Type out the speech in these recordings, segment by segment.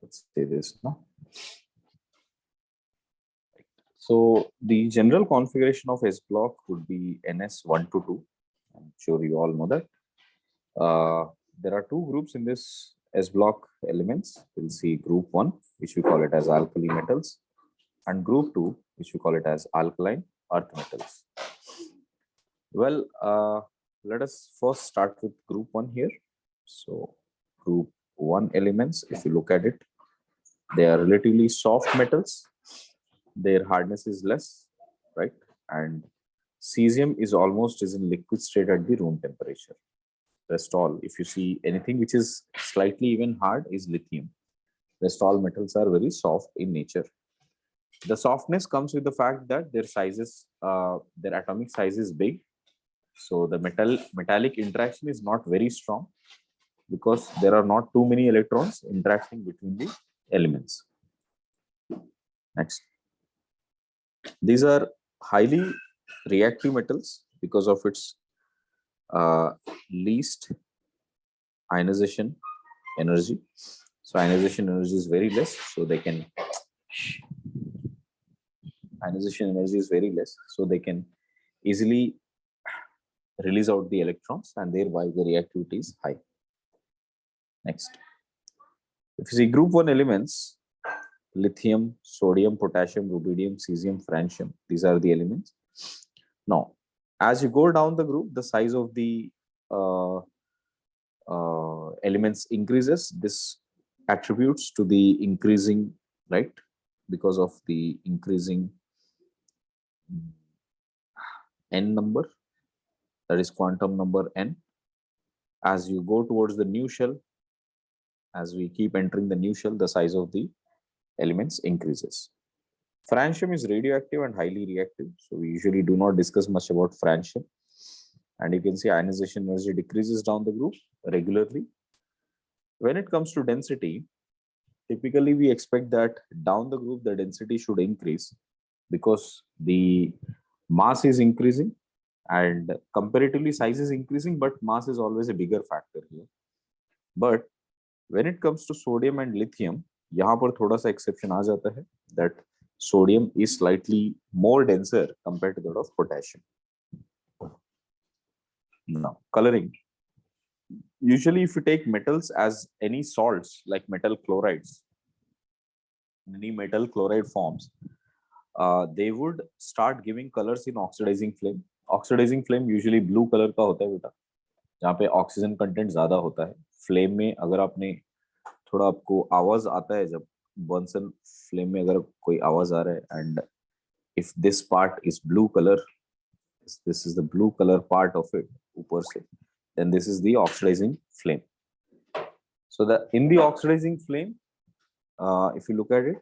let's say this now. So the general configuration of S block would be NS1 to 2. I'm sure you all know that. There are two groups in this S block elements. We'll see group 1, which we call it as alkali metals, and group 2, which we call it as alkaline earth metals. Well, let us first start with group 1 here. So group 1 elements, if you look at it, they are relatively soft metals. Their hardness is less, right? And cesium is almost is in liquid state at the room temperature. Rest all, if you see anything which is slightly even hard, is lithium. Rest all metals are very soft in nature. The softness comes with the fact that their sizes, their atomic size is big. So the metallic interaction is not very strong because there are not too many electrons interacting between the elements. Next. These are highly reactive metals because of its least ionization energy. So ionization energy is very less, so they can easily release out the electrons, and thereby the reactivity is high. Next, if you see group 1 elements, lithium, sodium, potassium, rubidium, cesium, francium, these are the elements. Now, as you go down the group, the size of the elements increases. This attributes to the increasing, right, because of the increasing n number, that is quantum number n. As you go towards the new shell, as we keep entering the new shell, the size of the elements increases. Francium is radioactive and highly reactive, so we usually do not discuss much about francium. And you can see ionization energy decreases down the group regularly. When it comes to density, typically we expect that down the group the density should increase because the mass is increasing and comparatively size is increasing, but mass is always a bigger factor here. But when it comes to sodium and lithium, यहाँ पर थोड़ा सा exception आ जाता है that sodium is slightly more denser compared to that of potassium. Now, coloring. Usually, if you take metals as any salts like metal chlorides, any metal chloride forms, they would start giving colors in oxidizing flame. Oxidizing flame usually blue color का होता है बेटा, जहाँ पे oxygen content ज्यादा होता है. Flame में अगर आपने थोड़ा आपको आवाज आता है जब बर्नसन फ्लेम में अगर कोई आवाज आ रहा है, and if this part is blue colour, this is the blue color part of it ऊपर से, then this is the oxidizing flame. So in the oxidizing flame, if you look at it,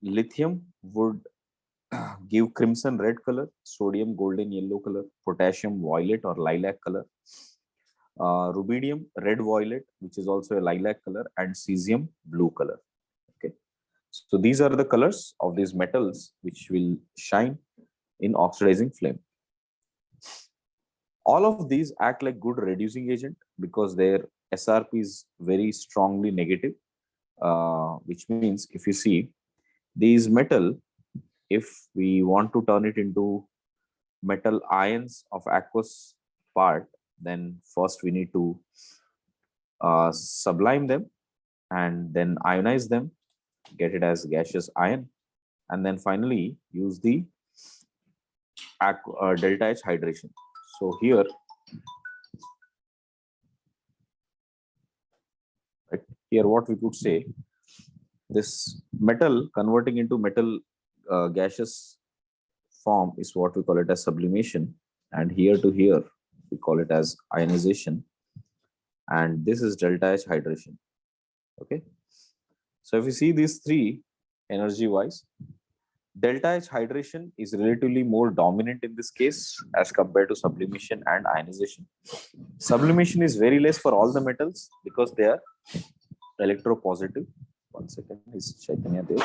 lithium would give crimson red color, sodium golden yellow color, potassium violet or lilac color, rubidium red violet, which is also a lilac color, and cesium blue color. Okay, so these are the colors of these metals which will shine in oxidizing flame. All of these act like good reducing agent because their SRP is very strongly negative, which means if you see these metal, if we want to turn it into metal ions of aqueous part, then first we need to sublime them and then ionize them, get it as gaseous ion, and then finally use the delta H hydration. So here, right, here what we could say, this metal converting into metal gaseous form is what we call it as sublimation, and here to here we call it as ionization, and this is delta H hydration. Okay, so if you see these three energy wise, delta H hydration is relatively more dominant in this case as compared to sublimation and ionization. Sublimation is very less for all the metals because they are electropositive. One second, is Chaitanya there?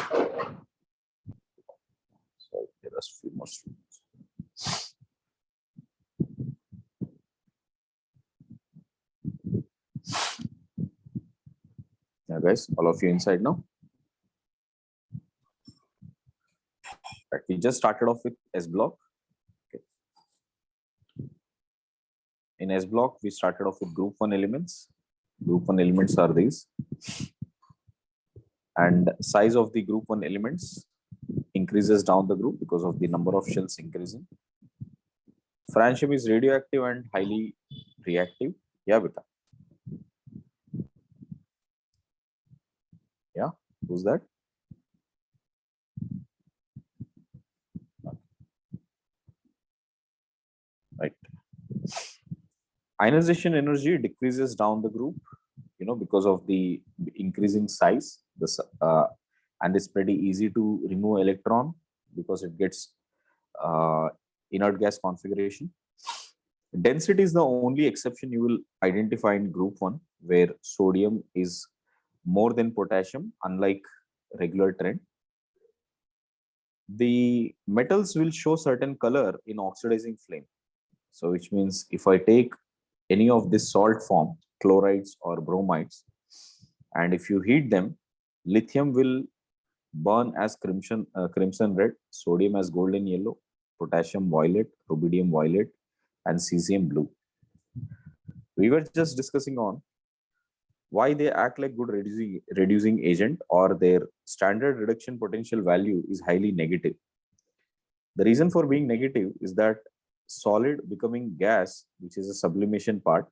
So there are few more students. Guys, all of you inside now. Right, we just started off with S block. Okay. In S block, we started off with group 1 elements. Group 1 elements are these. And size of the group 1 elements increases down the group because of the number of shells increasing. Francium is radioactive and highly reactive. Yeah, beta. Yeah, who's that? Right. Ionization energy decreases down the group, because of the increasing size. And it's pretty easy to remove electron because it gets inert gas configuration. Density is the only exception you will identify in group 1, where sodium is more than potassium, unlike regular trend. The metals will show certain color in oxidizing flame. So which means if I take any of this salt form, chlorides or bromides, and if you heat them, lithium will burn as crimson red, sodium as golden yellow, potassium violet, rubidium violet, and cesium blue. We were just discussing on why they act like good reducing agent, or their standard reduction potential value is highly negative. The reason for being negative is that solid becoming gas, which is a sublimation part,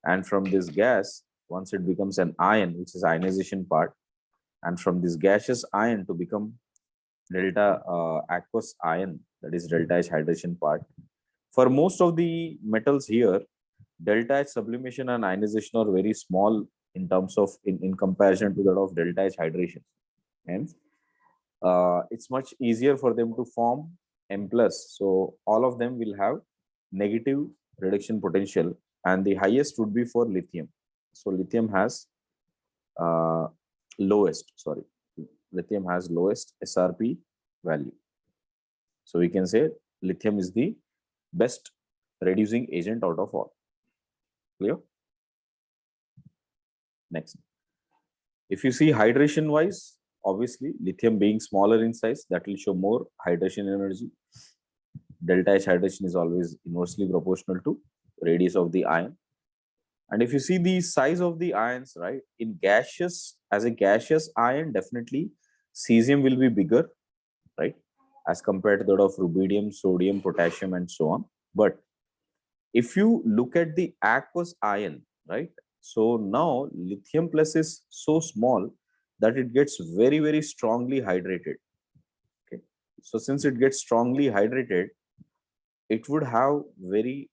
and from this gas, once it becomes an ion, which is ionization part, and from this gaseous ion to become delta aqueous ion, that is delta H hydration part. For most of the metals here, delta H sublimation and ionization are very small in terms of in comparison to that of delta H hydration. Hence, it's much easier for them to form M+. So all of them will have negative reduction potential, and the highest would be for lithium. So lithium has lowest SRP value. So we can say lithium is the best reducing agent out of all. Clear? Next, if you see hydration wise, obviously lithium being smaller in size, that will show more hydration energy. Delta H hydration is always inversely proportional to radius of the ion. And if you see the size of the ions, right, in gaseous, as a gaseous ion, definitely cesium will be bigger, right, as compared to that of rubidium, sodium, potassium, and so on. But if you look at the aqueous ion, right, so now lithium plus is so small that it gets very, very strongly hydrated. Okay, so since it gets strongly hydrated, it would have very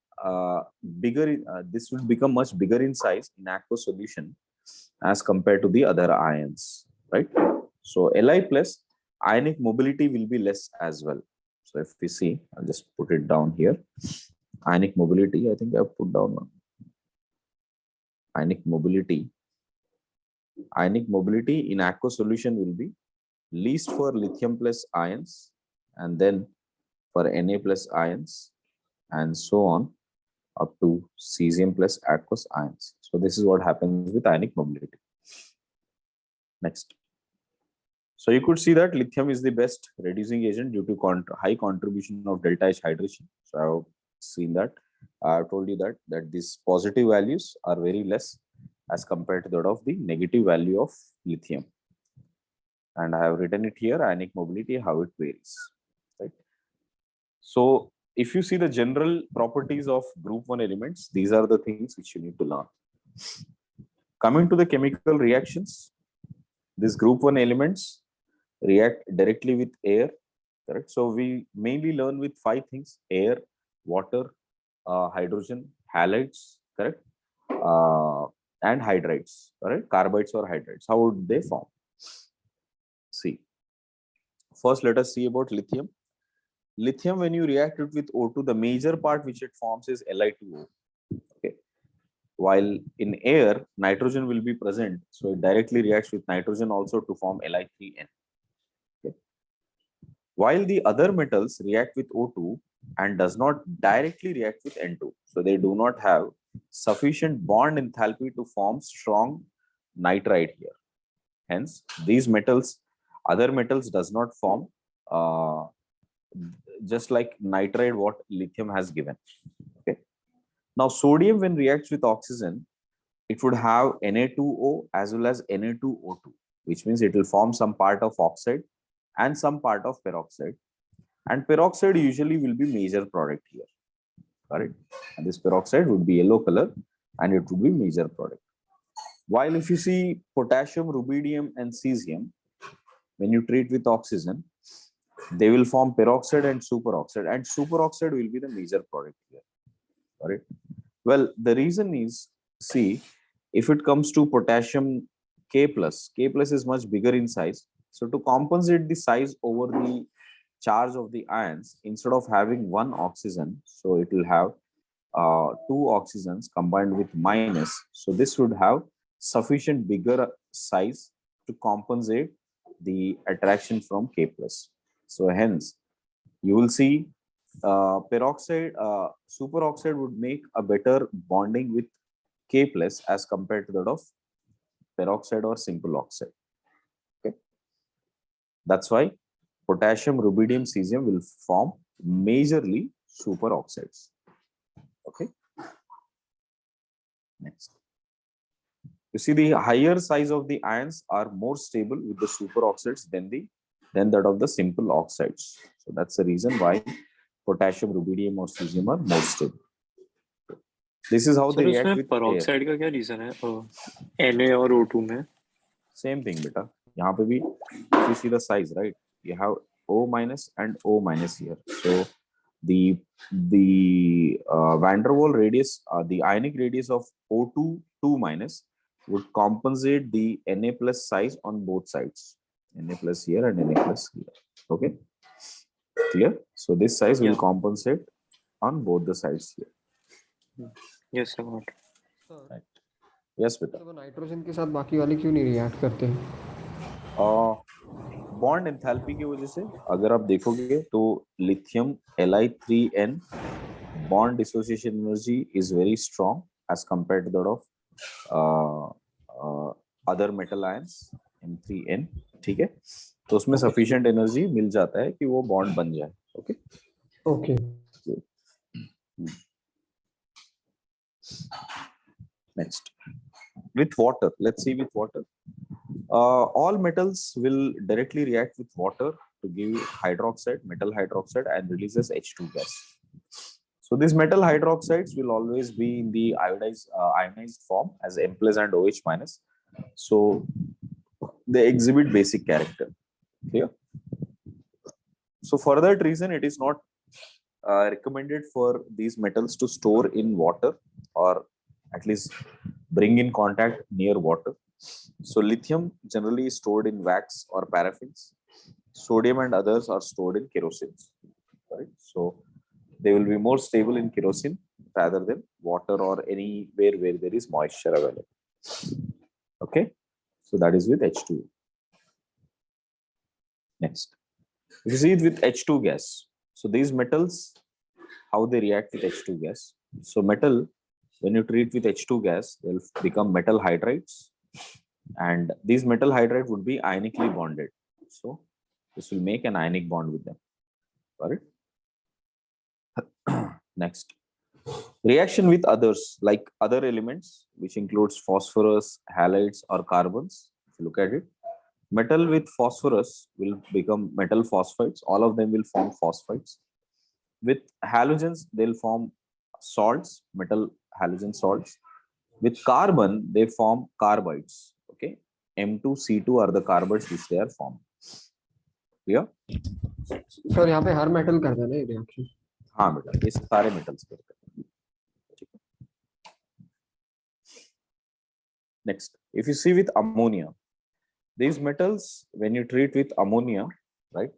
bigger, this will become much bigger in size in aqueous solution as compared to the other ions, right? So Li plus ionic mobility will be less as well. So if we see, I'll just put it down here. Ionic mobility, I think I've put down one. Ionic mobility in aqueous solution will be least for lithium plus ions, and then for Na plus ions, and so on up to cesium plus aqueous ions. So this is what happens with ionic mobility. Next. So you could see that lithium is the best reducing agent due to high contribution of delta H hydration. So I have seen that. I have told you that these positive values are very less as compared to that of the negative value of lithium. And I have written it here, ionic mobility, how it varies. Right. So if you see the general properties of group 1 elements, these are the things which you need to learn. Coming to the chemical reactions, these group 1 elements react directly with air, correct? So we mainly learn with 5 things: air, water, hydrogen, halides, correct? And hydrides, correct? Carbides or hydrides. How would they form? See, first let us see about lithium. Lithium, when you react it with O2, the major part which it forms is Li2O. Okay. While in air, nitrogen will be present, so it directly reacts with nitrogen also to form Li3N. Okay. While the other metals react with O2 and does not directly react with N2, so they do not have sufficient bond enthalpy to form strong nitride here. Hence, these metals, other metals does not form, uh, just like nitride what lithium has given. Okay. Now, sodium when reacts with oxygen, it would have Na2O as well as Na2O2, which means it will form some part of oxide and some part of peroxide. And peroxide usually will be major product here. Correct. And this peroxide would be yellow color and it would be major product. While if you see potassium, rubidium, and cesium, when you treat with oxygen, they will form peroxide and superoxide will be the major product here. Correct. Well, the reason is, see, if it comes to potassium K plus is much bigger in size. So to compensate the size over the charge of the ions, instead of having one oxygen, so it will have two oxygens combined with minus. So this would have sufficient bigger size to compensate the attraction from K plus. So hence, you will see peroxide, superoxide would make a better bonding with K plus as compared to that of peroxide or simple oxide. Okay, that's why potassium, rubidium, cesium will form majorly superoxides. Okay. Next, you see the higher size of the ions are more stable with the superoxides than that of the simple oxides. So that's the reason why potassium, rubidium, or cesium are more stable. This is how they react with peroxide का क्या reason है? Na और O2 में? Same thing, beta. यहाँ पे भी, you see the size, right? You have O minus and O minus here. So the van der Waals radius, the ionic radius of O2 2 minus would compensate the Na plus size on both sides. Na plus here and Na plus here. Okay, clear? So this size will compensate on both the sides here. Yes, sir. Right. Yes, beta. तो nitrogen के साथ बाकी वाले क्यों नहीं react करते हैं? Bond enthalpy की वजह से अगर आप देखोगे तो lithium Li3n bond dissociation energy is very strong as compared to that of other metal ions M3n. ठीक है, तो उसमें sufficient energy मिल जाता है कि वो bond बन जाए. Okay. Okay. Next, with water, let's see with water. All metals will directly react with water to give hydroxide, metal hydroxide, and releases H2 gas. So these metal hydroxides will always be in the ionized form as M plus and OH minus. So they exhibit basic character. Clear? So for that reason, it is not recommended for these metals to store in water or at least bring in contact near water. So lithium generally is stored in wax or paraffins. Sodium and others are stored in kerosene. Right? So they will be more stable in kerosene rather than water or anywhere where there is moisture available. Okay, so that is with H2. Next, if you see it with H2 gas, so these metals, how they react with H2 gas. So metal, when you treat with H2 gas, they'll become metal hydrides, and these metal hydride would be ionically bonded. So this will make an ionic bond with them. Got it? Next, reaction with others like other elements, which includes phosphorus, halides, or carbons. If you look at it, metal with phosphorus will become metal phosphides. All of them will form phosphides. With halogens, they'll form salts, metal halogen salts. With carbon, they form carbides. Okay, M2C2 are the carbides which they are formed. Clear? Sir यहाँ पे हर metal करता है ना ये reaction? हाँ बेटा, ये सारे मेटल्स करते हैं. Next, if you see with ammonia, these metals, when you treat with ammonia, right?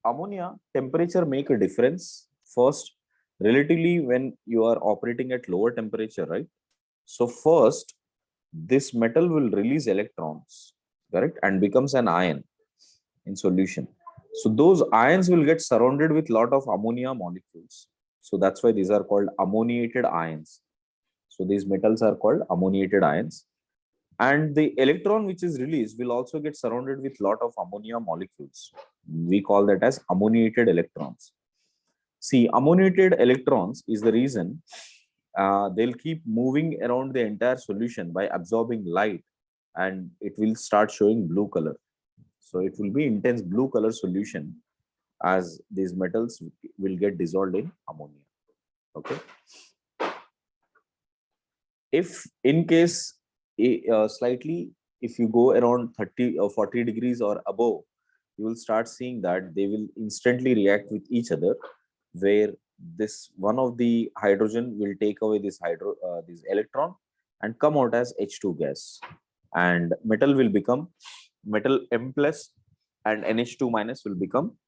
Ammonia temperature make a difference. First, relatively when you are operating at lower temperature, right? So first, this metal will release electrons, correct, and becomes an ion in solution. So those ions will get surrounded with lot of ammonia molecules. So that's why these are called ammoniated ions. So these metals are called ammoniated ions. and the electron which is released will also get surrounded with lot of ammonia molecules. We call that as ammoniated electrons. See, ammoniated electrons is the reason they'll keep moving around the entire solution by absorbing light, and it will start showing blue color. So it will be intense blue color solution as these metals will get dissolved in ammonia. Okay. If in case slightly, if you go around 30 or 40 degrees or above, you will start seeing that they will instantly react with each other, where this one of the hydrogen will take away this this electron and come out as H2 gas, and metal will become metal M plus, and NH2 minus will become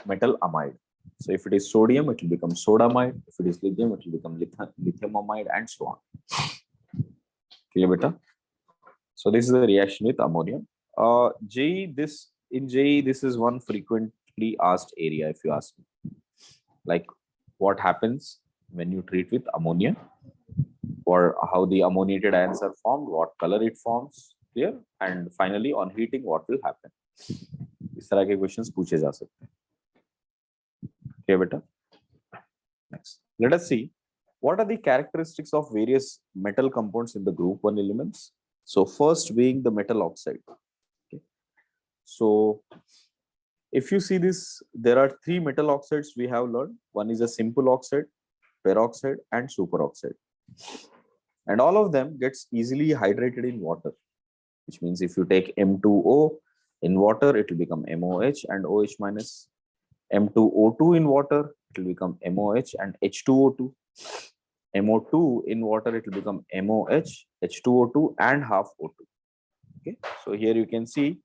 metal amide. So if it is sodium, it will become sodamide. If it is lithium, it will become lithium amide, and so on. Clear, beta? So this is the reaction with ammonia. JEE, this is one frequently asked area, if you ask me. Like, what happens when you treat with ammonia, or how the ammoniated ions are formed, what color it forms, clear? And finally, on heating, what will happen? इस तरह के questions पूछे जा सकते हैं. Okay, beta. Next, let us see what are the characteristics of various metal compounds in the group 1 elements. So first being the metal oxide. Okay. So if you see this, there are 3 metal oxides we have learned. One is a simple oxide, peroxide, and superoxide. And all of them gets easily hydrated in water, which means if you take M2O in water, it will become MOH and OH minus. M2O2 in water, it will become MOH and H2O2. MO2 in water, it will become MOH, H2O2 and half O2. Okay, so here you can see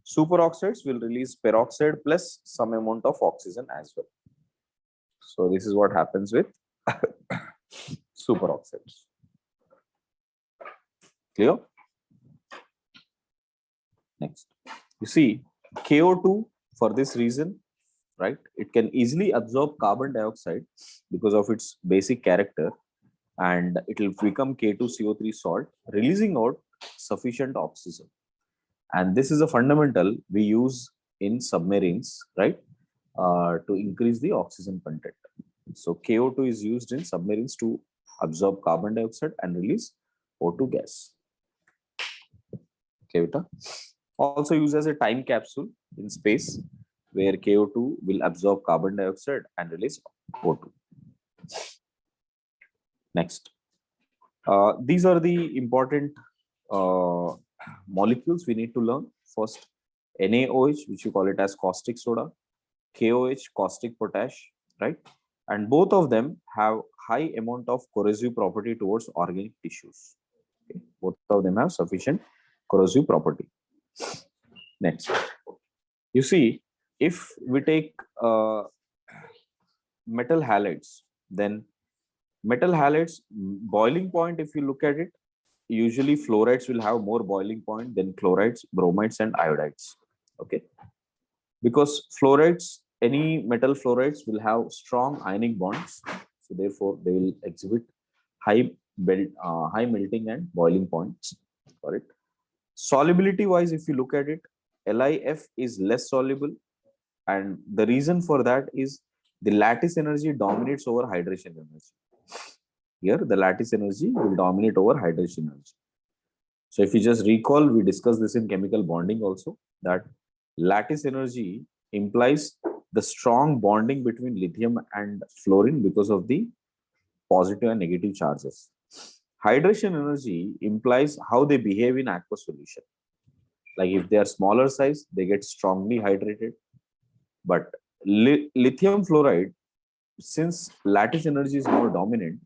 superoxides will release peroxide plus some amount of oxygen as well. So this is what happens with superoxides. Clear? Next, you see KO2 for this reason, right? It can easily absorb carbon dioxide because of its basic character, and it will become K2CO3 salt, releasing out sufficient oxygen. And this is a fundamental we use in submarines, right? To increase the oxygen content. So KO2 is used in submarines to absorb carbon dioxide and release O2 gas. Okay, beta. Also used as a time capsule in space, where KO2 will absorb carbon dioxide and release O2. Next, these are the important molecules we need to learn. First, NaOH, which you call it as caustic soda, KOH, caustic potash, right? And both of them have high amount of corrosive property towards organic tissues. Okay? Both of them have sufficient corrosive property. Next, you see, if we take metal halides, then metal halides boiling point, if you look at it, usually fluorides will have more boiling point than chlorides, bromides, and iodides. Okay, because fluorides, any metal fluorides will have strong ionic bonds, so therefore they will exhibit high melting and boiling points for it. Solubility wise, if you look at it, LiF is less soluble, and the reason for that is the lattice energy dominates over hydration energy. Here, the lattice energy will dominate over hydration energy. So if you just recall, we discussed this in chemical bonding also, that lattice energy implies the strong bonding between lithium and fluorine because of the positive and negative charges. Hydration energy implies how they behave in aqueous solution. Like if they are smaller size, they get strongly hydrated. But lithium fluoride, since lattice energy is more dominant,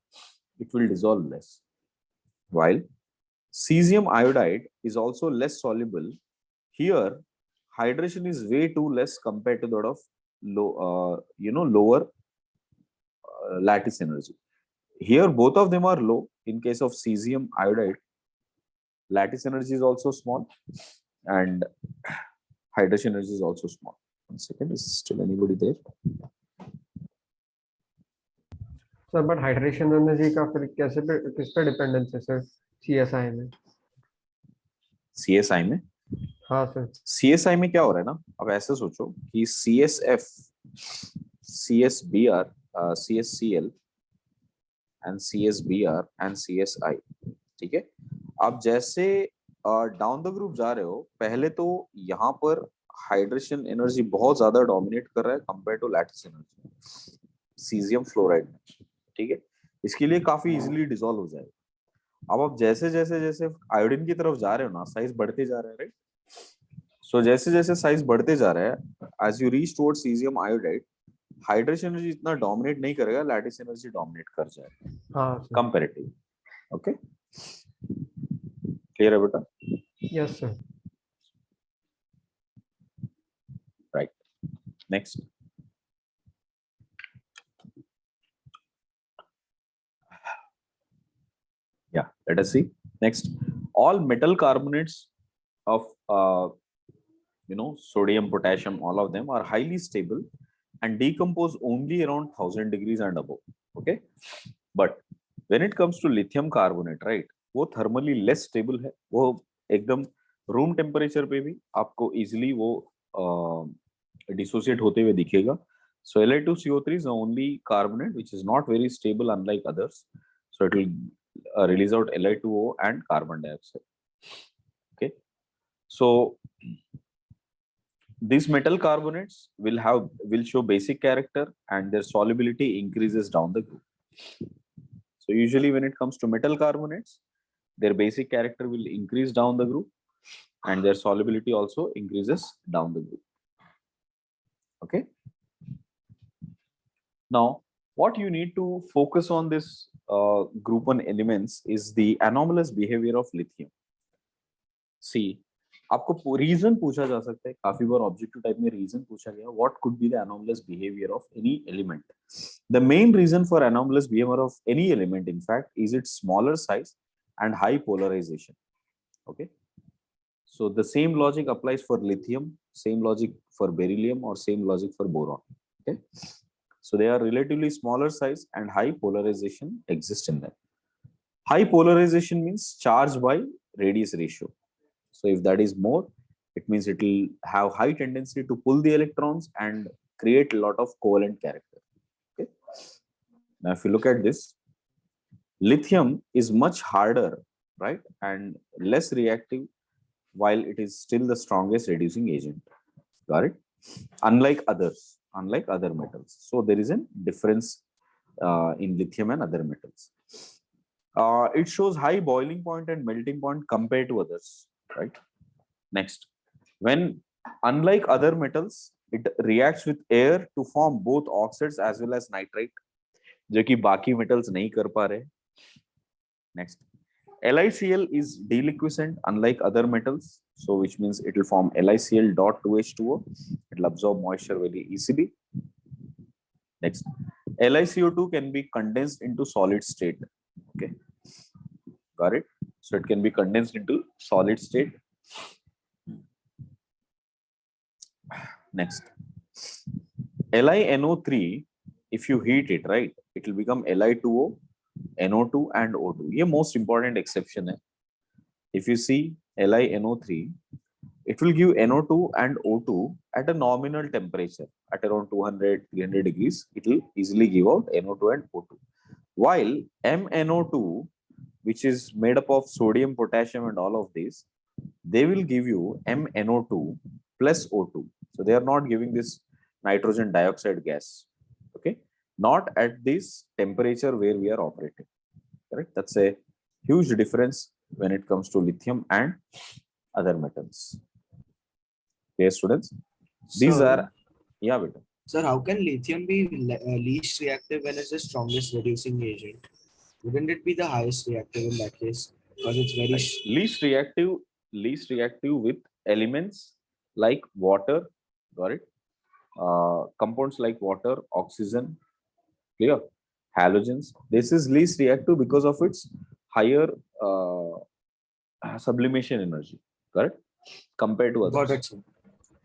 it will dissolve less. While cesium iodide is also less soluble. Here, hydration is way too less compared to that of lower lattice energy. Here, both of them are low. In case of cesium iodide, lattice energy is also small, and hydration energy is also small. 1 second, is still anybody there? Sir but hydration energy का फिर कैसे पे किस पे dependence है sir CSI में? CSI में। हाँ सर। CSI में क्या हो रहा है ना, अब ऐसे सोचो कि CSF, CSBR, CSCL and CSBR and CSI, ठीक है। आप जैसे डाउन द ग्रुप जा रहे हो, पहले तो यहाँ पर हाइड्रेशन एनर्जी बहुत ज्यादा डोमिनेट कर रहा है compare to lattice energy caesium fluoride में, ठीक है। इसके लिए काफी इजीली डिसॉल्व हो जाएगा। अब आप जैसे जैसे जैसे आयोडीन की तरफ जा रहे हो ना, साइज बढ़ते जा रहा है, राइट। सो जैसे जैसे साइज बढ़ते जा रहा है, as you reach toward caesium iodide, hydration energy इतना डोमिनेट नहीं करेगा, लैटिस एनर्जी डोमिनेट कर जाएगा हाँ सर। कंपैरेटिव। ओके, क्लियर है बेटा? Yes sir. Right, next. Yeah, let us see. Next, all metal carbonates of sodium, potassium, all of them are highly stable and decompose only around 1000 degrees and above. Okay, but when it comes to lithium carbonate, right, वो thermally less stable है, वो एकदम room temperature पे भी आपको easily वो dissociate होते हुए दिखेगा. So Li2CO3 is the only carbonate which is not very stable unlike others. So it will release out Li2O and carbon dioxide. Okay, so these metal carbonates will show basic character and their solubility increases down the group. So usually when it comes to metal carbonates, their basic character will increase down the group and their solubility also increases down the group. Okay, now what you need to focus on this group 1 elements is the anomalous behavior of lithium. See, आपको reason पूछा जा सकता है, काफी बार objective type में reason पूछा गया, what could be the anomalous behaviour of any element. The main reason for anomalous behaviour of any element in fact is its smaller size and high polarisation. Okay, so the same logic applies for lithium, same logic for beryllium, or same logic for boron. Okay, so they are relatively smaller size and high polarization exists in them. High polarization means charge by radius ratio. So if that is more, it means it will have high tendency to pull the electrons and create a lot of covalent character. Okay, now if you look at this, lithium is much harder, right, and less reactive, while it is still the strongest reducing agent. Got it? Unlike other metals. So there is a difference in lithium and other metals. It shows high boiling point and melting point compared to others, right? Next, when unlike other metals, it reacts with air to form both oxides as well as nitrate, जो कि बाकी metals नहीं कर पा रहे. Next, LiCl is deliquescent unlike other metals, so which means it will form LiCl dot 2H2O. It will absorb moisture very easily. Next, LiCO2 can be condensed into solid state. Okay, got it? So it can be condensed into solid state. Next, LiNO3, if you heat it, right, it will become Li2O, NO2 and O2. ये most important exception है. If you see LiNO3, it will give NO2 and O2 at a nominal temperature at around 200, 300 degrees. It will easily give out NO2 and O2. While MnO2, which is made up of sodium, potassium and all of these, they will give you MnO2 plus O2. So they are not giving this nitrogen dioxide gas. Okay, not at this temperature where we are operating. Correct? That's a huge difference when it comes to lithium and other metals. Okay, students, these Sir, are, yeah, beta. Sir, how can lithium be least reactive when it's the strongest reducing agent? Wouldn't it be the highest reactive in that case? Because it's very Right. Least reactive with elements like water. Got it? Compounds like water, oxygen, clear, halogens. This is least reactive because of its higher sublimation energy, correct, compared to others. got it, sir.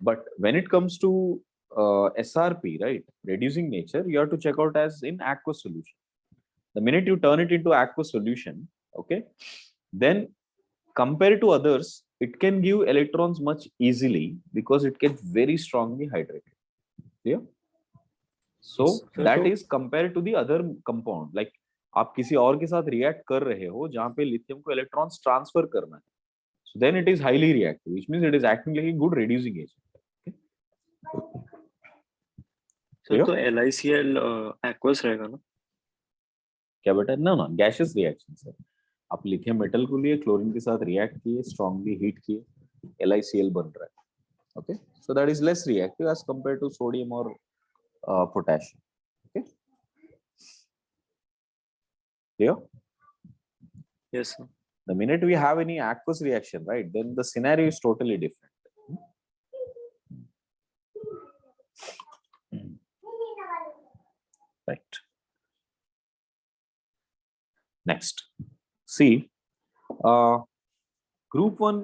But when it comes to SRP, right, reducing nature, you have to check out as in aqueous solution. The minute you turn it into aqueous solution, okay, then compared to others, it can give electrons much easily because it gets very strongly hydrated. Clear? So Sir, that so- is compared to the other compound. Like आप किसी और के साथ react कर रहे हो जहां पे लिथियम को इलेक्ट्रॉन्स ट्रांसफर करना है, so then it is highly reactive, which means it is acting like a good reducing agent. Sir तो LiCl aqueous रहेगा ना? क्या बेटा? ना ना, गैसियस रिएक्शन सर. आप लिथियम मेटल को लिए क्लोरीन के साथ रिएक्ट किए, स्ट्रांगली हीट किए, LiCl बन रहा है. Okay, so that is less reactive as compare to sodium और पोटेशियम. ओके, clear? Yes, sir. The minute we have any aqueous reaction, right, then the scenario is totally different. Right. Next, see, group 1,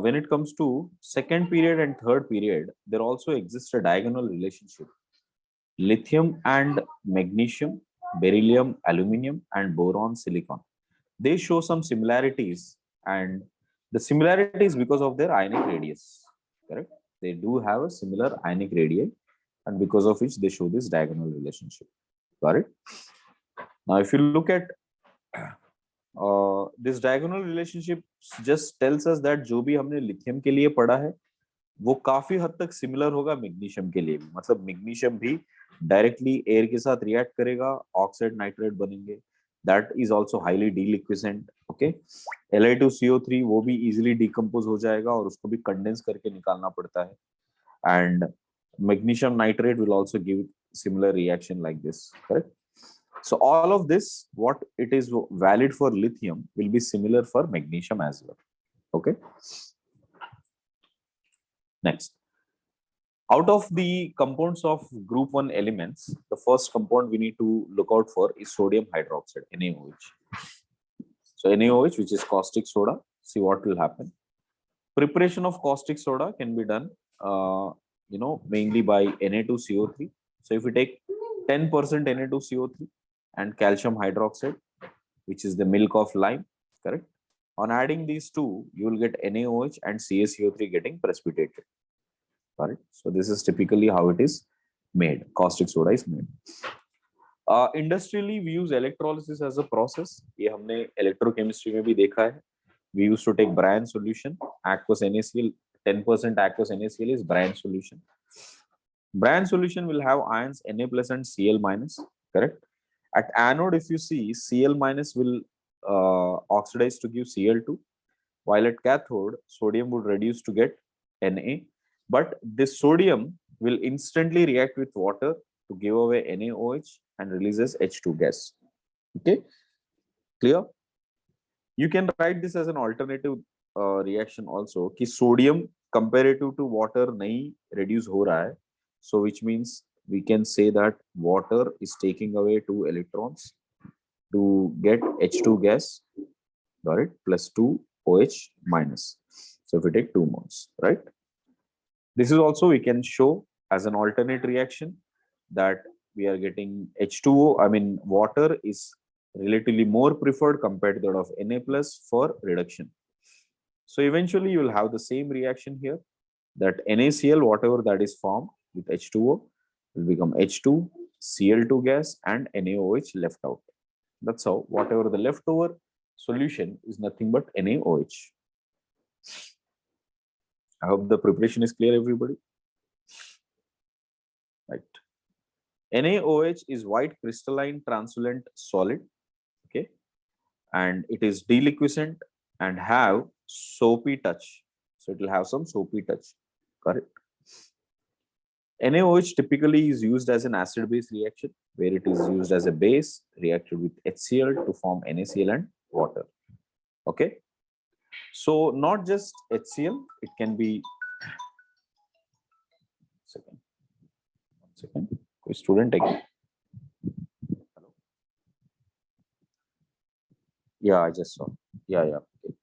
when it comes to second period and third period, there also exists a diagonal relationship. Lithium and magnesium, beryllium, aluminum, and boron, silicon. They show some similarities, and the similarities because of their ionic radius. Correct? They do have a similar ionic radii, and because of which they show this diagonal relationship. Got it? Now, if you look at this diagonal relationship, just tells us that जो भी हमने lithium के लिए पढ़ा है, वो काफी हद तक सिमिलर होगा मैग्नीशियम के लिए भी. मतलब मैग्नीशियम भी डायरेक्टली एयर के साथ रिएक्ट करेगा, ऑक्साइड नाइट्रेट बनेंगे. That is also highly deliquescent. Okay, Li2CO3 वो भी इजीली डिकम्पोज हो जाएगा और उसको भी कंडेंस करके निकालना पड़ता है. And magnesium nitrate will also give similar reaction like this. Correct? So all of this, what it is valid for lithium will be similar for magnesium as well. Okay. Next, out of the compounds of group 1 elements, the first compound we need to look out for is sodium hydroxide, NaOH. So NaOH, which is caustic soda. See what will happen. Preparation of caustic soda can be done, mainly by Na2CO3. So if we take 10% Na2CO3 and calcium hydroxide, which is the milk of lime, correct? On adding these two, you will get NaOH and CaCO3 getting precipitated. Correct? So this is typically how it is made. Caustic soda is made. Industrially, we use electrolysis as a process. ये हमने electrochemistry में भी देखा है. We used to take brine solution, aqueous NaCl. 10% aqueous NaCl is brine solution. Brine solution will have ions Na plus and Cl minus. Correct? At anode, if you see, Cl minus will oxidize to give Cl2, while at cathode, sodium would reduce to get Na. But this sodium will instantly react with water to give away NaOH and releases H2 gas. Okay, clear? You can write this as an alternative reaction also. कि sodium comparative to water नहीं reduce हो रहा है. So which means we can say that water is taking away 2 electrons to get H2 gas, got it, plus 2 OH minus. So if we take 2 moles, right? This is also we can show as an alternate reaction that we are getting H2O, I mean water is relatively more preferred compared to that of Na plus for reduction. So eventually you will have the same reaction here, that NaCl, whatever that is formed with H2O, will become H2, Cl2 gas and NaOH left out. That's how whatever the leftover solution is nothing but NaOH. I hope the preparation is clear, everybody. Right. NaOH is white crystalline translucent solid. Okay, and it is deliquescent and have soapy touch. So it will have some soapy touch. Correct. NaOH typically is used as an acid-base reaction, where it is used as a base reacted with HCl to form NaCl and water. Okay. So not just HCl, it can be. One second. Student again. Hello. Yeah, I just saw. Yeah. Okay.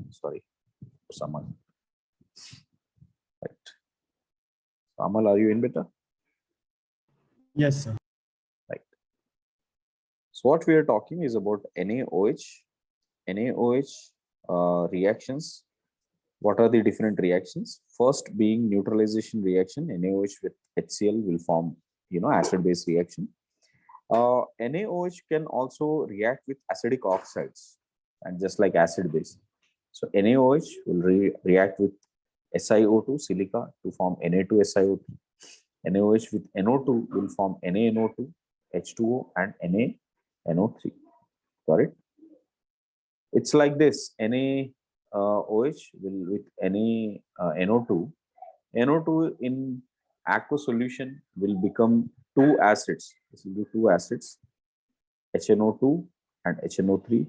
Sorry, someone. Right. Amal, are you in beta? Yes, sir. Right. So what we are talking is about NaOH. NaOH reactions. What are the different reactions? First being neutralization reaction, NaOH with HCl will form, acid-base reaction. NaOH can also react with acidic oxides, and just like acid-base. So NaOH will react with SiO2, silica, to form Na2SiO2. NaOH with NO2 will form NaNO2, H2O, and NaNO3. Got it? It's like this. NaOH will with NaNO2. NO2 in aqueous solution will become two acids. This will be two acids, HNO2 and HNO3,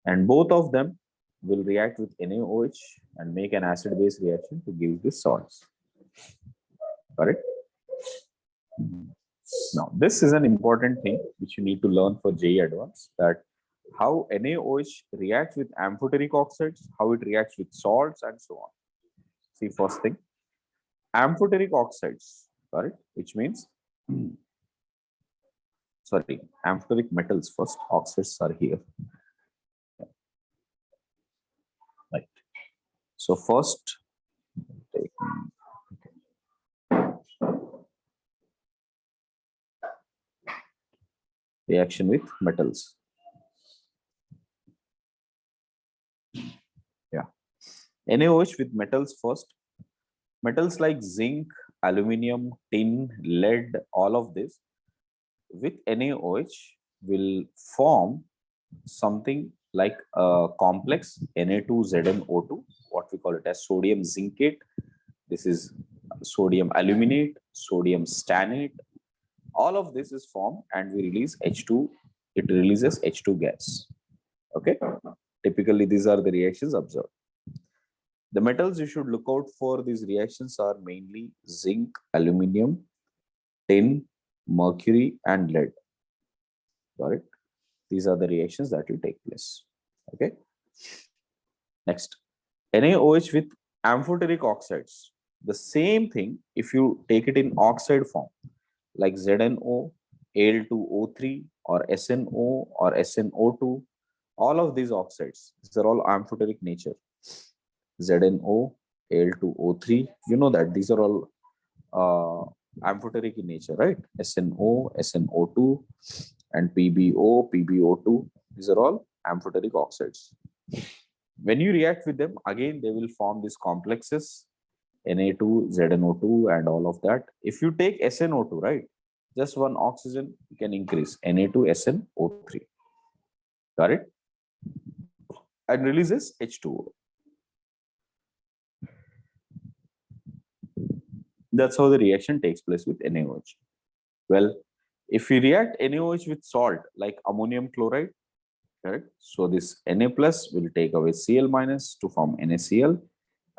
and both of them will react with NaOH and make an acid-base reaction to give the salts. Correct? Now, this is an important thing which you need to learn for JEE Advanced, that how NaOH reacts with amphoteric oxides, how it reacts with salts, and so on. See, first thing, amphoteric oxides, correct? Which means, sorry, amphoteric metals first, oxides are here. Right. So first, take reaction with metals. Yeah. NaOH with metals first. Metals like zinc, aluminum, tin, lead, all of this with NaOH will form something like a complex Na2ZnO2, what we call it as sodium zincate. This is sodium aluminate, sodium stannate. All of this is formed and we release H2. It releases H2 gas. Okay. Typically, these are the reactions observed. The metals you should look out for these reactions are mainly zinc, aluminum, tin, mercury, and lead. Got it? These are the reactions that will take place. Okay. Next, NaOH with amphoteric oxides. The same thing if you take it in oxide form, like ZnO, Al2O3, or SnO or SnO2. All of these oxides, these are all amphoteric nature. ZnO, Al2O3, you know that these are all amphoteric in nature, right? SnO, SnO2, and PbO, PbO2, these are all amphoteric oxides. When you react with them, again, they will form these complexes, Na2, ZnO2, and all of that. If you take SnO2, right, just one oxygen, you can increase Na2SnO3. Got it? And releases H2O. That's how the reaction takes place with NaOH. Well, if we react NaOH with salt, like ammonium chloride, correct? So this Na plus will take away Cl minus to form NaCl,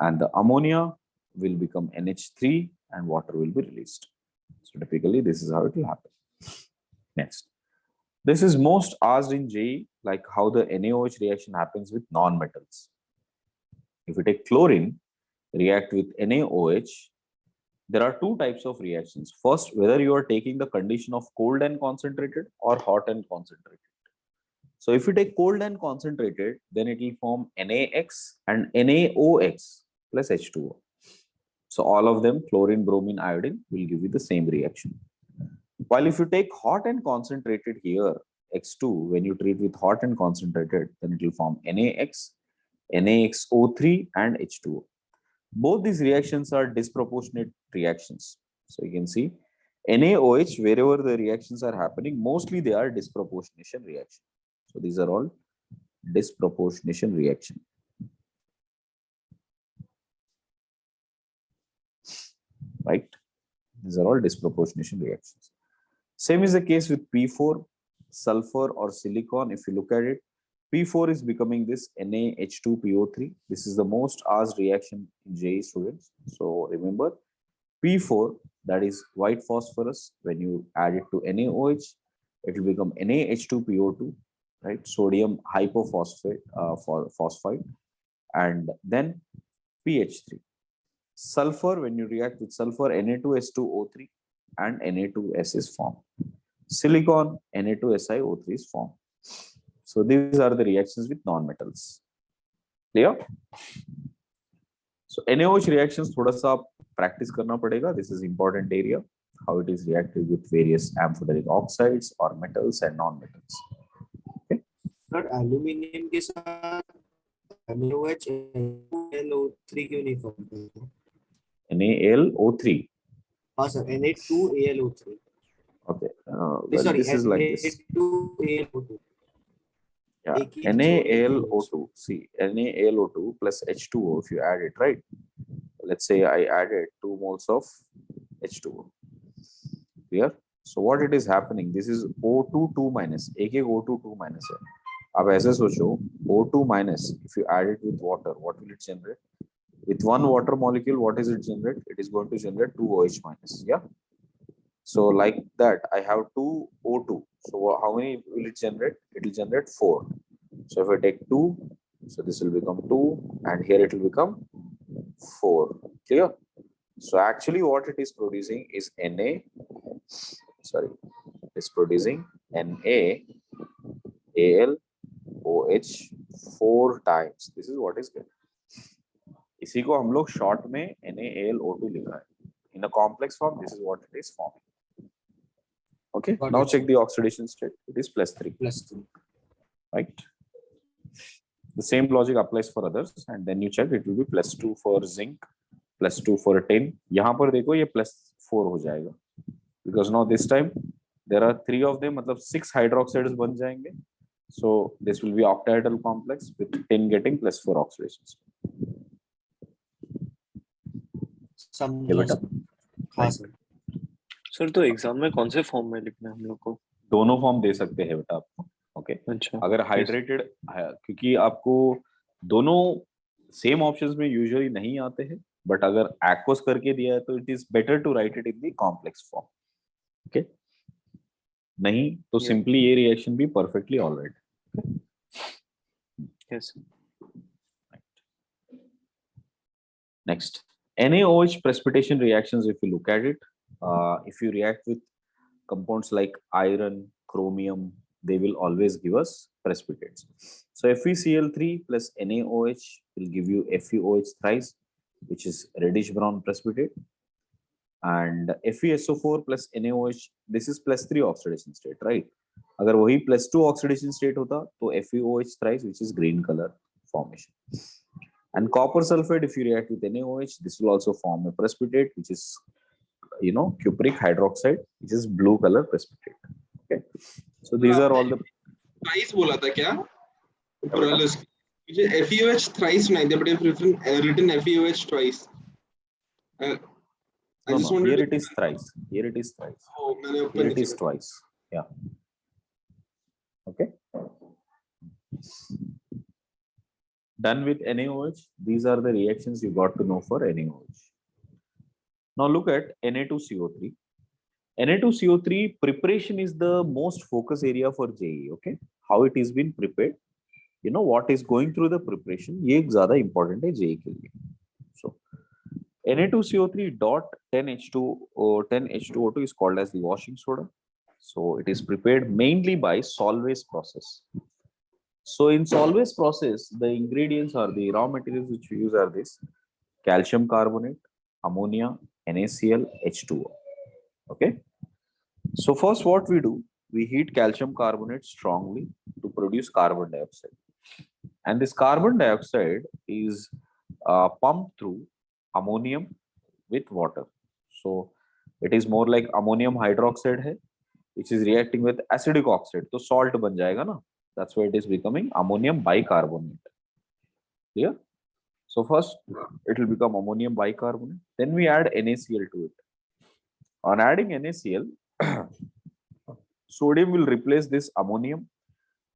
and the ammonia will become NH3 and water will be released. So typically, this is how it will happen. Next, this is most asked in JEE, like how the NaOH reaction happens with non-metals. If we take chlorine, react with NaOH, there are two types of reactions. First, whether you are taking the condition of cold and concentrated or hot and concentrated. So if you take cold and concentrated, then it will form NaX and NaOX plus H2O. So all of them, chlorine, bromine, iodine, will give you the same reaction. While if you take hot and concentrated here, X2, when you treat with hot and concentrated, then it will form NaX, NaXO3, and H2O. Both these reactions are disproportionate reactions. So you can see NaOH, wherever the reactions are happening, mostly they are disproportionation reaction. So these are all disproportionation reaction. Right? These are all disproportionation reactions. Same is the case with P4, sulfur or silicon. If you look at it, P4 is becoming this NaH2PO3. This is the most asked reaction in JEE students. So remember, P4, that is white phosphorus. When you add it to NaOH, it will become NaH2PO2, right? Sodium hypophosphate, phosphide, and then PH3. Sulfur, when you react with sulfur, Na2S2O3 and Na2S is formed. Silicon, Na2SiO3 is formed. So these are the reactions with non-metals. Clear? So NaOH reactions थोड़ा सा practice करना पड़ेगा. This is important area. How it is reactive with various amphoteric oxides or metals and non-metals. Sir aluminium के साथ NaOH NaLO3 क्यों नहीं form करता? NaLO3. हाँ sir Na2AlO3. Okay. Well, Sorry, this is like this. Na2AlO2. Yeah. एक ही तो NaLO2. See, NaLO2 plus H2O. If you add it, right? Let's say I added 2 moles of H2O. Clear? So what it is happening? This is O2 2 minus. एक O2 2 minus है. अब ऐसे सोचो O2 minus. If you add it with water, what will it generate? With one water molecule, what is it generate? It is going to generate 2 OH minus. Yeah. So like that, I have 2 O2. So how many will it generate? It will generate 4. So if I take 2, so this will become 2, and here it will become 4. Clear? So actually what it is producing is it's producing NaAlOH 4 times. This is what is good. इसी को हम लोग short में NaAlO2 लिखा है. In a complex form, this is what it is forming. Okay, Got now it, check sir. the oxidation state. It is +3, +3. right? The same logic applies for others, and then you check it will be +2 for zinc, +2 for tin. यहाँ पर देखो ये +4 हो जाएगा, because now this time there are 3 of them, मतलब 6 hydroxides बन जाएंगे. So this will be octahedral complex with tin getting +4 oxidations. समझा बेटा? सर. हाँ सर. सर तो एग्जाम में कौन से फॉर्म में लिखना है हम लोग को? दोनों फॉर्म दे सकते हैं बेटा आपको. ओके, अच्छा. अगर हाइड्रेटेड, क्योंकि आपको दोनों सेम ऑप्शंस में यूजुअली नहीं आते हैं, बट अगर एक्वस करके दिया है तो it is better to write it in the complex form. Okay, नहीं तो Yeah. सिंपली ये रिएक्शन भी perfectly alright. Yes. Next, NaOH precipitation reactions. If you look at it, if you react with compounds like iron, chromium, they will always give us precipitates. So FeCl3 plus NaOH will give you FeOH thrice, which is reddish brown precipitate, and FeSO4 plus NaOH, this is +3 oxidation state, right? अगर वही +2 oxidation state होता तो FeOH thrice, which is green color formation. And copper sulfate, if you react with NaOH, this will also form a precipitate, which is, you know, cupric hydroxide, which is blue color precipitate. Okay, so these are all the. Thrice बोला था क्या? मुझे FeOH thrice नहीं था, but if written FeOH twice. I No, just no, wanted here to. it is thrice. Here it is thrice. Oh, मैंने Here ऊपर it is नीचे. twice. Yeah. Okay. Done with NaOH. These are the reactions you got to know for NaOH. Now look at Na2CO3. Na2CO3 preparation is the most focus area for JEE. Okay, how it is been prepared. You know what is going through the preparation. ये ज़्यादा important है JEE के लिए. So Na2CO3 dot 10H2O2 is called as the washing soda. So it is prepared mainly by Solvay's process. So in Solvay's process, the ingredients or the raw materials which we use are this: calcium carbonate, ammonia, NaCl, H2O. Okay. So first what we do, we heat calcium carbonate strongly to produce carbon dioxide. And this carbon dioxide is pumped through ammonium with water. So it is more like ammonium hydroxide hai, which is reacting with acidic oxide. So salt ban jayega na. That's why it is becoming ammonium bicarbonate. Clear? So first it will become ammonium bicarbonate. Then we add NaCl to it. On adding NaCl, sodium will replace this ammonium.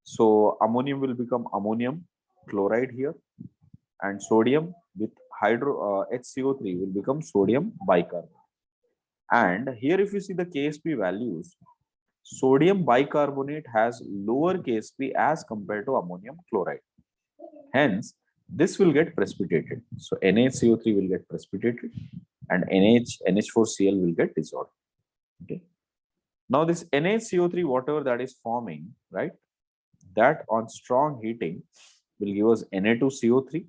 So ammonium will become ammonium chloride here, and sodium with HCO3 will become sodium bicarbonate. And here if you see the KSP values, sodium bicarbonate has lower KSP as compared to ammonium chloride. Hence, this will get precipitated. So NaCO3 will get precipitated and NH4Cl will get dissolved. Okay. Now this NaCO3, whatever that is forming, right, that on strong heating will give us Na2CO3,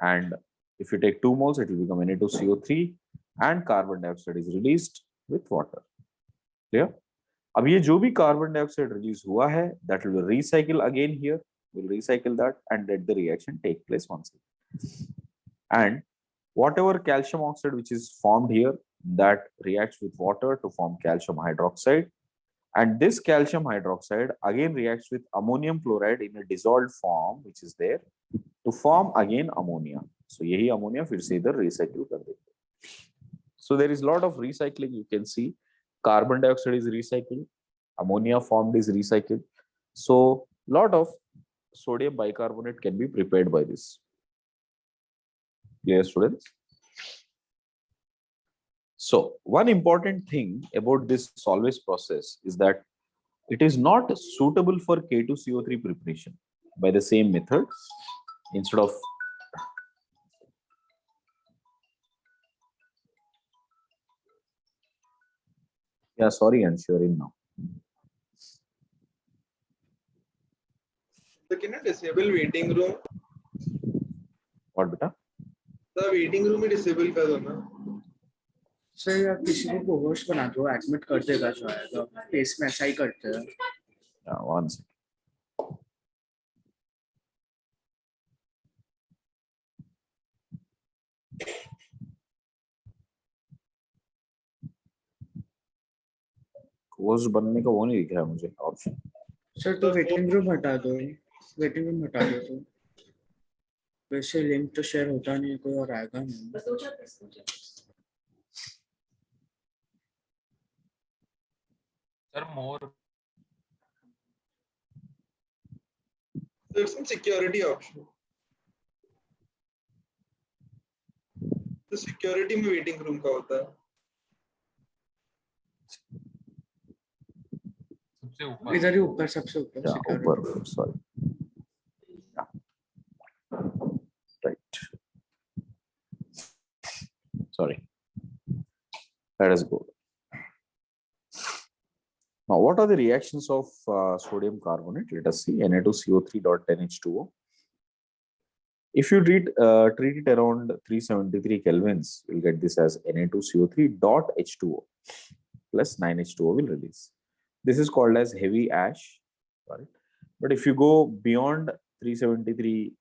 and if you take 2 moles, it will become Na2CO3, and carbon dioxide is released with water. Clear? अब ये जो भी carbon dioxide release हुआ है, that will recycle again here. We'll recycle that and let the reaction take place once again. And whatever calcium oxide which is formed here, that reacts with water to form calcium hydroxide. And this calcium hydroxide again reacts with ammonium chloride in a dissolved form, which is there, to form again ammonia. So यही ammonia फिर से इधर recycle कर देते. So there is a lot of recycling. You can see carbon dioxide is recycled, ammonia formed is recycled. So lot of sodium bicarbonate can be prepared by this. Clear, students? So one important thing about this Solvay's process is that it is not suitable for K2CO3 preparation by the same method. Instead of sorry, I'm sure in now. So can you disable waiting room? What beta? The waiting room में disable कर दो ना. Sir यार किसी को host बना दो, admit कर देगा शायद, केस में ऐसा ही करते हैं. Yeah, one second. होस्ट बनने का वो नहीं दिख रहा है मुझे ऑप्शन. सर तो वेटिंग रूम हटा दो, वेटिंग रूम हटा दो. तो वैसे लिंक तो शेयर होता नहीं, कोई और आएगा नहीं. Sir, more. There's some security option. तो सिक्योरिटी में वेटिंग रूम का होता है. सबसे ऊपर. इधर ही ऊपर, सबसे ऊपर. ऊपर, sorry. Right. Sorry. Let us go. Now, what are the reactions of sodium carbonate? Let us see. Na2CO3.10H2O. If you treat it around 373 kelvins, you'll get this as Na2CO3.H2O plus 9H2O will release. This is called as heavy ash. Right? But if you go beyond 373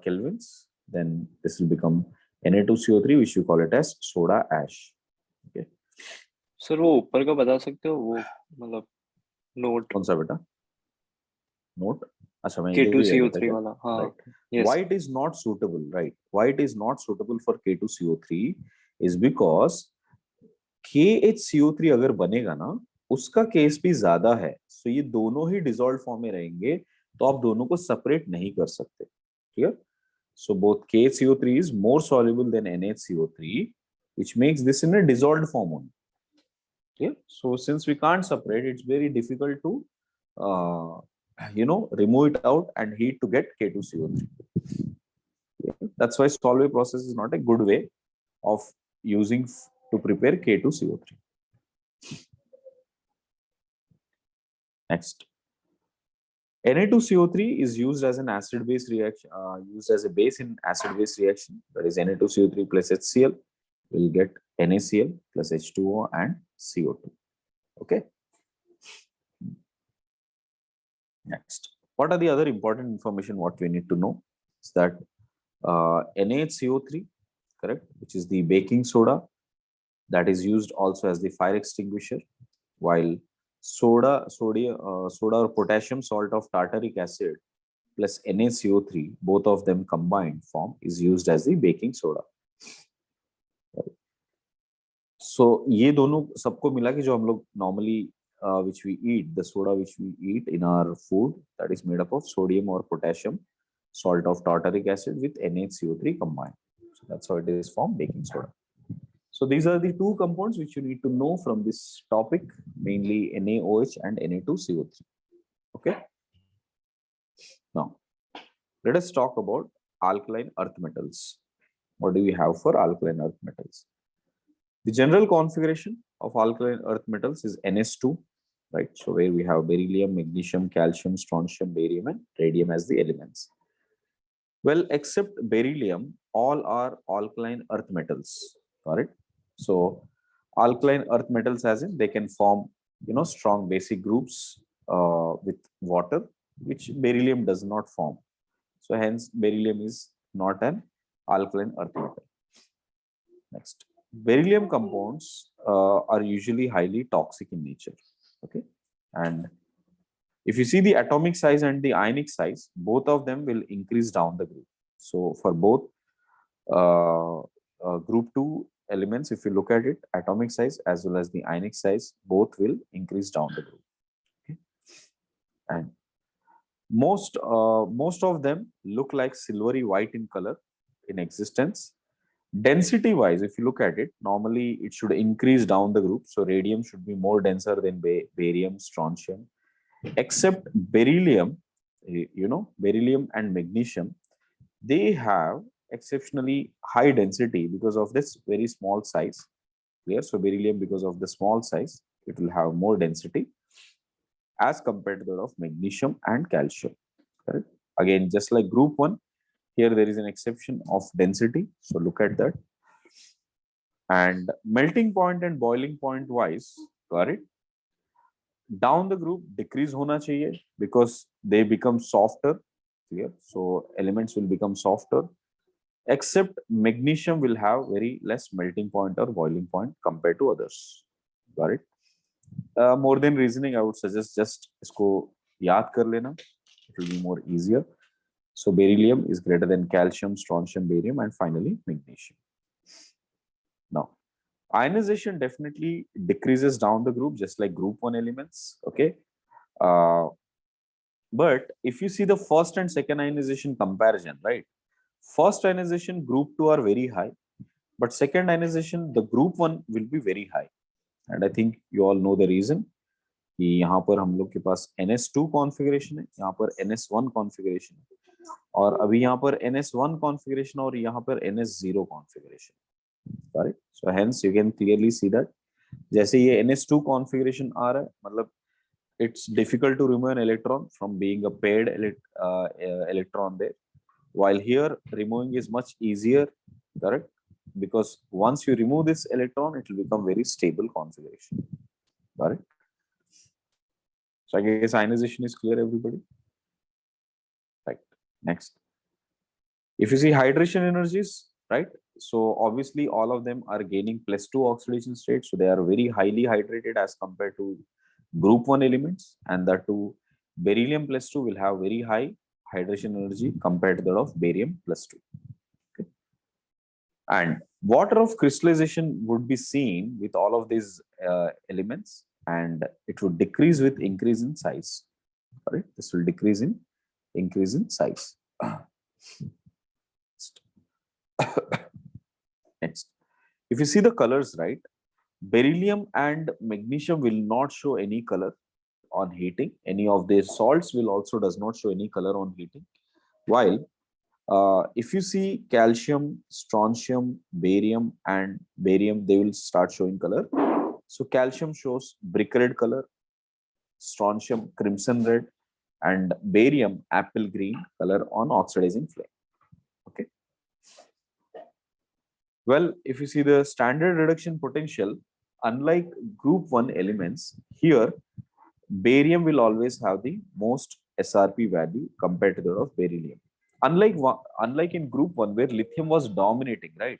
kelvins, then this will become Na2CO3, which you call it as soda ash. Okay. Sir वो ऊपर का बता सकते हो, वो मतलब note कौन सा बेटा? नोट? अच्छा, मैं K2CO3 वाला. हाँ. Right. Yes. Why it is not suitable, right? Why it is not suitable for K2CO3 is because KHCO3 अगर बनेगा ना, उसका केस भी ज्यादा है. So ये दोनों ही dissolved form में रहेंगे, तो आप दोनों को separate नहीं कर सकते. Clear? So both KHCO3 is more soluble than NHCO3, which makes this in a dissolved form only. Clear? So since we can't separate, it's very difficult to remove it out and heat to get K2CO3. Yeah. That's why Solvay process is not a good way of using to prepare K2CO3. Next, Na2CO3 is used as an acid-base reaction, used as a base in acid-base reaction. That is Na2CO3 plus HCl will get NaCl plus H2O and CO2. Okay. Next, what are the other important information what we need to know is that NaHCO3, correct, which is the baking soda that is used also as the fire extinguisher, while soda or potassium salt of tartaric acid plus NaCO3, both of them combined form is used as the baking soda. So ये दोनों सबको मिला के जो हम लोग normally which we eat, the soda which we eat in our food, that is made up of sodium or potassium salt of tartaric acid with NaCO3 combined. So that's how it is formed, baking soda. So these are the two compounds which you need to know from this topic, mainly NaOH and Na2CO3. Okay. Now, let us talk about alkaline earth metals. What do we have for alkaline earth metals? The general configuration of alkaline earth metals is Ns2, right? So where we have beryllium, magnesium, calcium, strontium, barium, and radium as the elements. Well, except beryllium, all are alkaline earth metals. Got it? So alkaline earth metals, as in they can form, strong basic groups with water, which beryllium does not form. So hence beryllium is not an alkaline earth metal. Next, beryllium compounds are usually highly toxic in nature. Okay, and if you see the atomic size and the ionic size, both of them will increase down the group. So for both group 2 elements, if you look at it, atomic size as well as the ionic size, both will increase down the group. Okay, and most of them look like silvery white in color in existence. Density wise, if you look at it, normally it should increase down the group. So radium should be more denser than barium, strontium, except beryllium. Beryllium and magnesium, they have exceptionally high density because of this very small size. Clear? So beryllium, because of the small size, it will have more density as compared to that of magnesium and calcium. Correct? Again, just like group 1, here there is an exception of density. So look at that. And melting point and boiling point wise, got it? Down the group decrease hona chahiye because they become softer. Clear? So elements will become softer. Except magnesium will have very less melting point or boiling point compared to others. Got it? More than reasoning, I would suggest just isko yaad kar lena. It will be more easier. So beryllium is greater than calcium, strontium, barium, and finally magnesium. Now, ionization definitely decreases down the group, just like group 1 elements. Okay. But if you see the first and second ionization comparison, right? First ionization group 2 are very high, but second ionization, the group 1 will be very high. And I think you all know the reason. कि यहाँ पर हम लोग के पास NS2 configuration है, यहाँ पर NS1 configuration है, और अभी यहाँ पर NS1 कॉन्फ़िगरेशन और यहाँ पर NS0 configuration. Right? So hence you can clearly see that जैसे ये NS2 कॉन्फ़िगरेशन आ रहा है, मतलब it's difficult to remove an electron from being a paired electron there, while here removing is much easier. Correct? Because once you remove this electron, it will become very stable configuration. Got it? So I guess ionization is clear, everybody. Right. Next, if you see hydration energies, right? So obviously all of them are gaining +2 oxidation state. So they are very highly hydrated as compared to group 1 elements, and that too beryllium +2 will have very high hydration energy compared to that of barium +2. Okay. And water of crystallization would be seen with all of these elements, and it would decrease with increase in size. Right? This will increase in size. Next, if you see the colors, right, beryllium and magnesium will not show any color on heating. Any of their salts will also does not show any color on heating. While if you see calcium, strontium, barium, and barium, they will start showing color. So calcium shows brick red color, strontium crimson red, and barium apple green color on oxidizing flame. Okay. Well, if you see the standard reduction potential, unlike group 1 elements, here barium will always have the most SRP value compared to that of beryllium. Unlike in group 1 where lithium was dominating, right?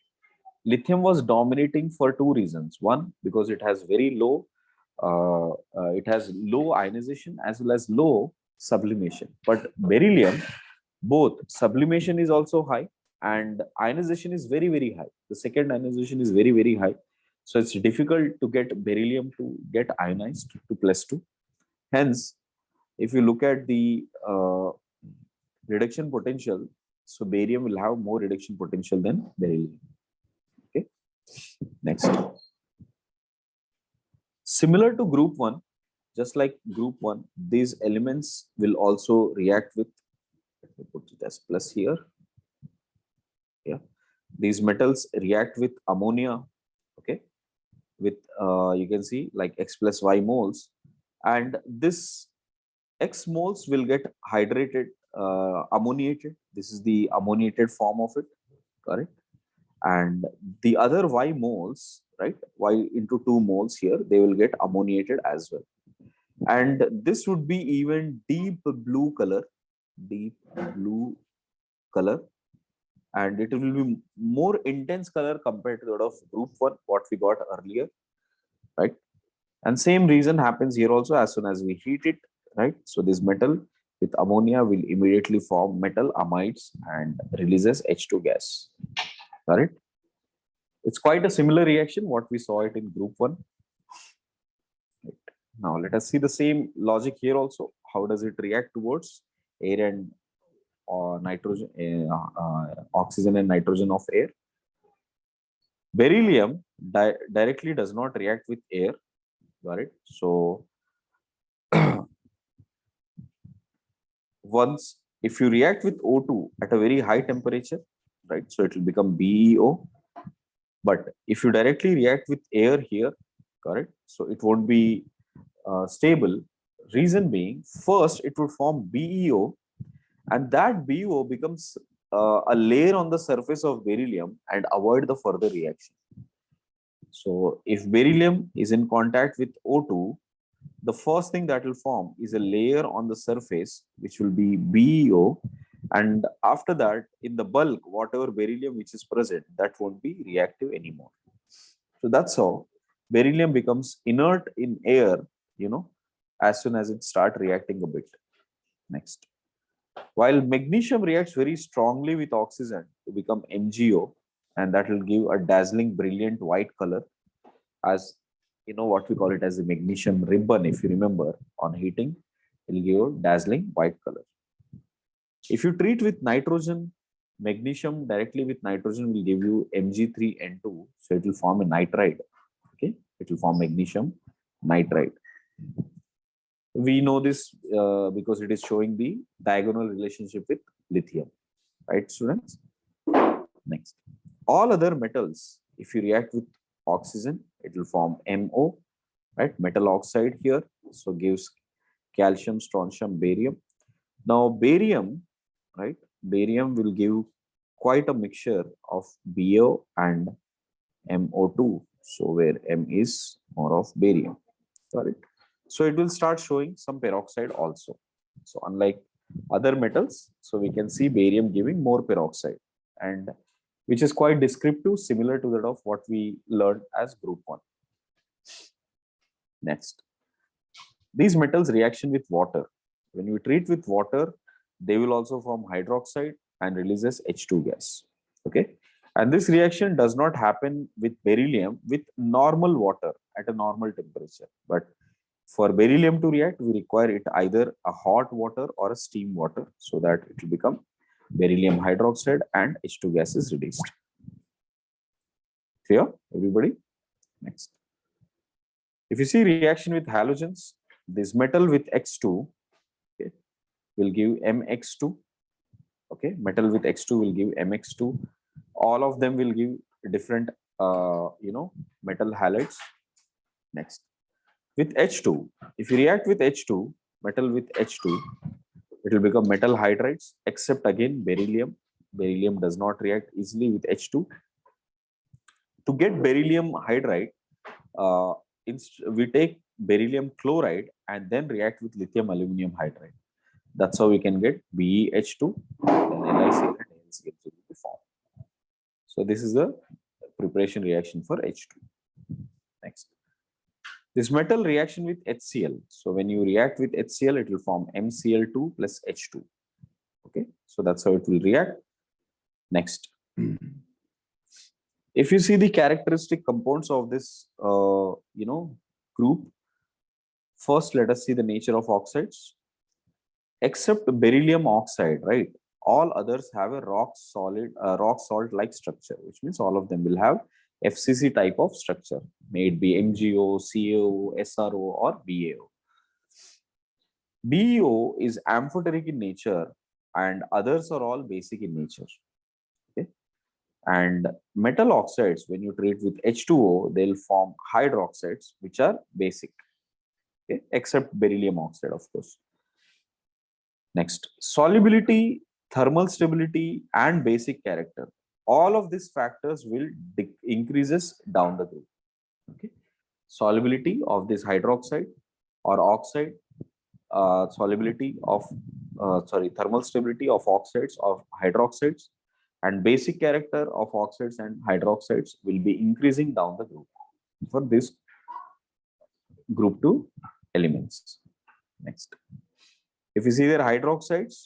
Lithium was dominating for 2 reasons. One, because it has very low, ionization as well as low sublimation. But beryllium, both sublimation is also high and ionization is very, very high. The second ionization is very, very high. So it's difficult to get beryllium to get ionized to +2. Hence, if you look at the reduction potential, so barium will have more reduction potential than beryllium. Okay. Next. Similar to group 1, just like group 1, these elements will also react with, let me put it as plus here. Yeah. These metals react with ammonia, okay, with you can see like X plus Y moles, and this X moles will get hydrated ammoniated. This is the ammoniated form of it, correct? And the other Y moles, right? Y into 2 moles here, they will get ammoniated as well. And this would be even deep blue color, and it will be more intense color compared to that of group 1, what we got earlier, right? And same reason happens here also. As soon as we heat it, right? So this metal with ammonia will immediately form metal amides and releases H2 gas, correct? It's quite a similar reaction what we saw it in group 1. Right. Now let us see the same logic here also. How does it react towards air and nitrogen, oxygen and nitrogen of air? Beryllium directly does not react with air, got it? So once if you react with O2 at a very high temperature, right? So it will become BeO. But if you directly react with air here, correct? So it won't be stable. Reason being, first it would form BeO, and that BeO becomes a layer on the surface of beryllium and avoid the further reaction. So if beryllium is in contact with O2, the first thing that will form is a layer on the surface which will be BeO, and after that in the bulk whatever beryllium which is present, that won't be reactive anymore. So that's how beryllium becomes inert in air, as soon as it start reacting a bit. Next, while magnesium reacts very strongly with oxygen to become MgO, and that will give a dazzling brilliant white color, as what we call it as the magnesium ribbon. If you remember, on heating it will give a dazzling white color. If you treat with nitrogen, magnesium directly with nitrogen will give you Mg3N2, so it will form a nitride. Okay, it will form magnesium nitride. We know this because it is showing the diagonal relationship with lithium, right, students? Next, all other metals, if you react with oxygen, it will form MO, right? Metal oxide here, so gives calcium, strontium, barium. Now barium, right? Barium will give quite a mixture of BO and MO2. So where M is more of barium, correct? So it will start showing some peroxide also. So unlike other metals, so we can see barium giving more peroxide, and which is quite descriptive, similar to that of what we learned as group 1. Next, these metals reaction with water. When you treat with water, they will also form hydroxide and releases H2 gas. Okay, and this reaction does not happen with beryllium with normal water at a normal temperature, but for beryllium to react, we require it either a hot water or a steam water, so that it will become beryllium hydroxide and H2 gas is released. Clear, everybody? Next, if you see reaction with halogens, this metal with X2, okay, will give MX2. Okay, metal with X2 will give MX2. All of them will give different, metal halides. Next, with H2, if you react with H2, metal with H2, it will become metal hydrides, except again beryllium. Beryllium does not react easily with H2. To get beryllium hydride, we take beryllium chloride and then react with lithium aluminum hydride. That's how we can get BeH2, then LiCl and AlCl will be formed. So this is the preparation reaction for H2. Next, this metal reaction with HCl. So when you react with HCl, it will form MCl2 plus H2. Okay, so that's how it will react. Next, if you see the characteristic compounds of this, group, first let us see the nature of oxides. Except beryllium oxide, right? All others have a rock salt like structure, which means all of them will have FCC type of structure, may it be MgO, CaO, SRO, or BaO. BeO is amphoteric in nature, and others are all basic in nature. Okay, and metal oxides, when you treat with H2O, they'll form hydroxides, which are basic. Okay, except beryllium oxide, of course. Next, solubility, thermal stability, and basic character. All of these factors will increases down the group. Okay. Solubility of this hydroxide or oxide, solubility of thermal stability of oxides of hydroxides, and basic character of oxides and hydroxides will be increasing down the group for this group 2 elements. Next, if you see their hydroxides,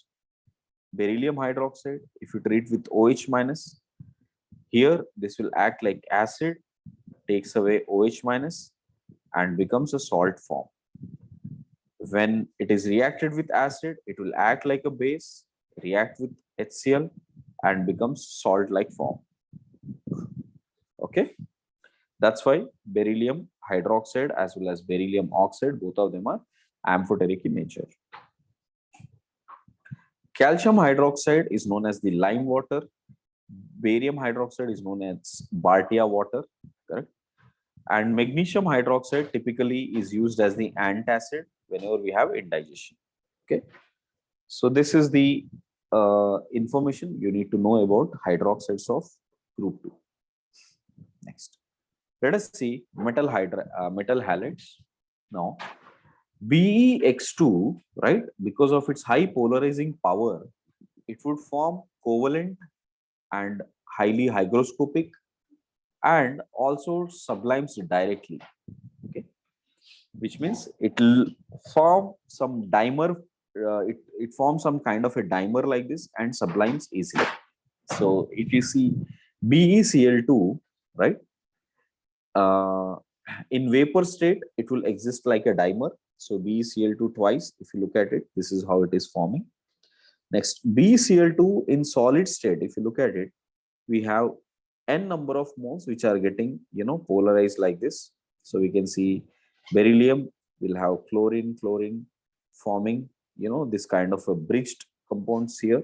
beryllium hydroxide, if you treat with OH minus, here this will act like acid, takes away OH minus and becomes a salt form. When it is reacted with acid, it will act like a base, react with HCl and becomes salt like form. Okay, that's why beryllium hydroxide as well as beryllium oxide, both of them are amphoteric in nature. Calcium hydroxide is known as the lime water. Barium hydroxide is known as Bartia water, correct? And magnesium hydroxide typically is used as the antacid whenever we have indigestion. Okay, so this is the information you need to know about hydroxides of group 2. Next, let us see metal halides. Now, BeX2, right, because of its high polarizing power, it would form covalent and highly hygroscopic and also sublimes directly. Okay, which means it will form some dimer, it forms some kind of a dimer like this and sublimes easily. So if you see BeCl2, right, in vapor state it will exist like a dimer. So BeCl2 twice, if you look at it, this is how it is forming. Next, BeCl2 in solid state, if you look at it, we have n number of moles which are getting, you know, polarized like this. So we can see beryllium will have chlorine forming, you know, this kind of a bridged compounds here.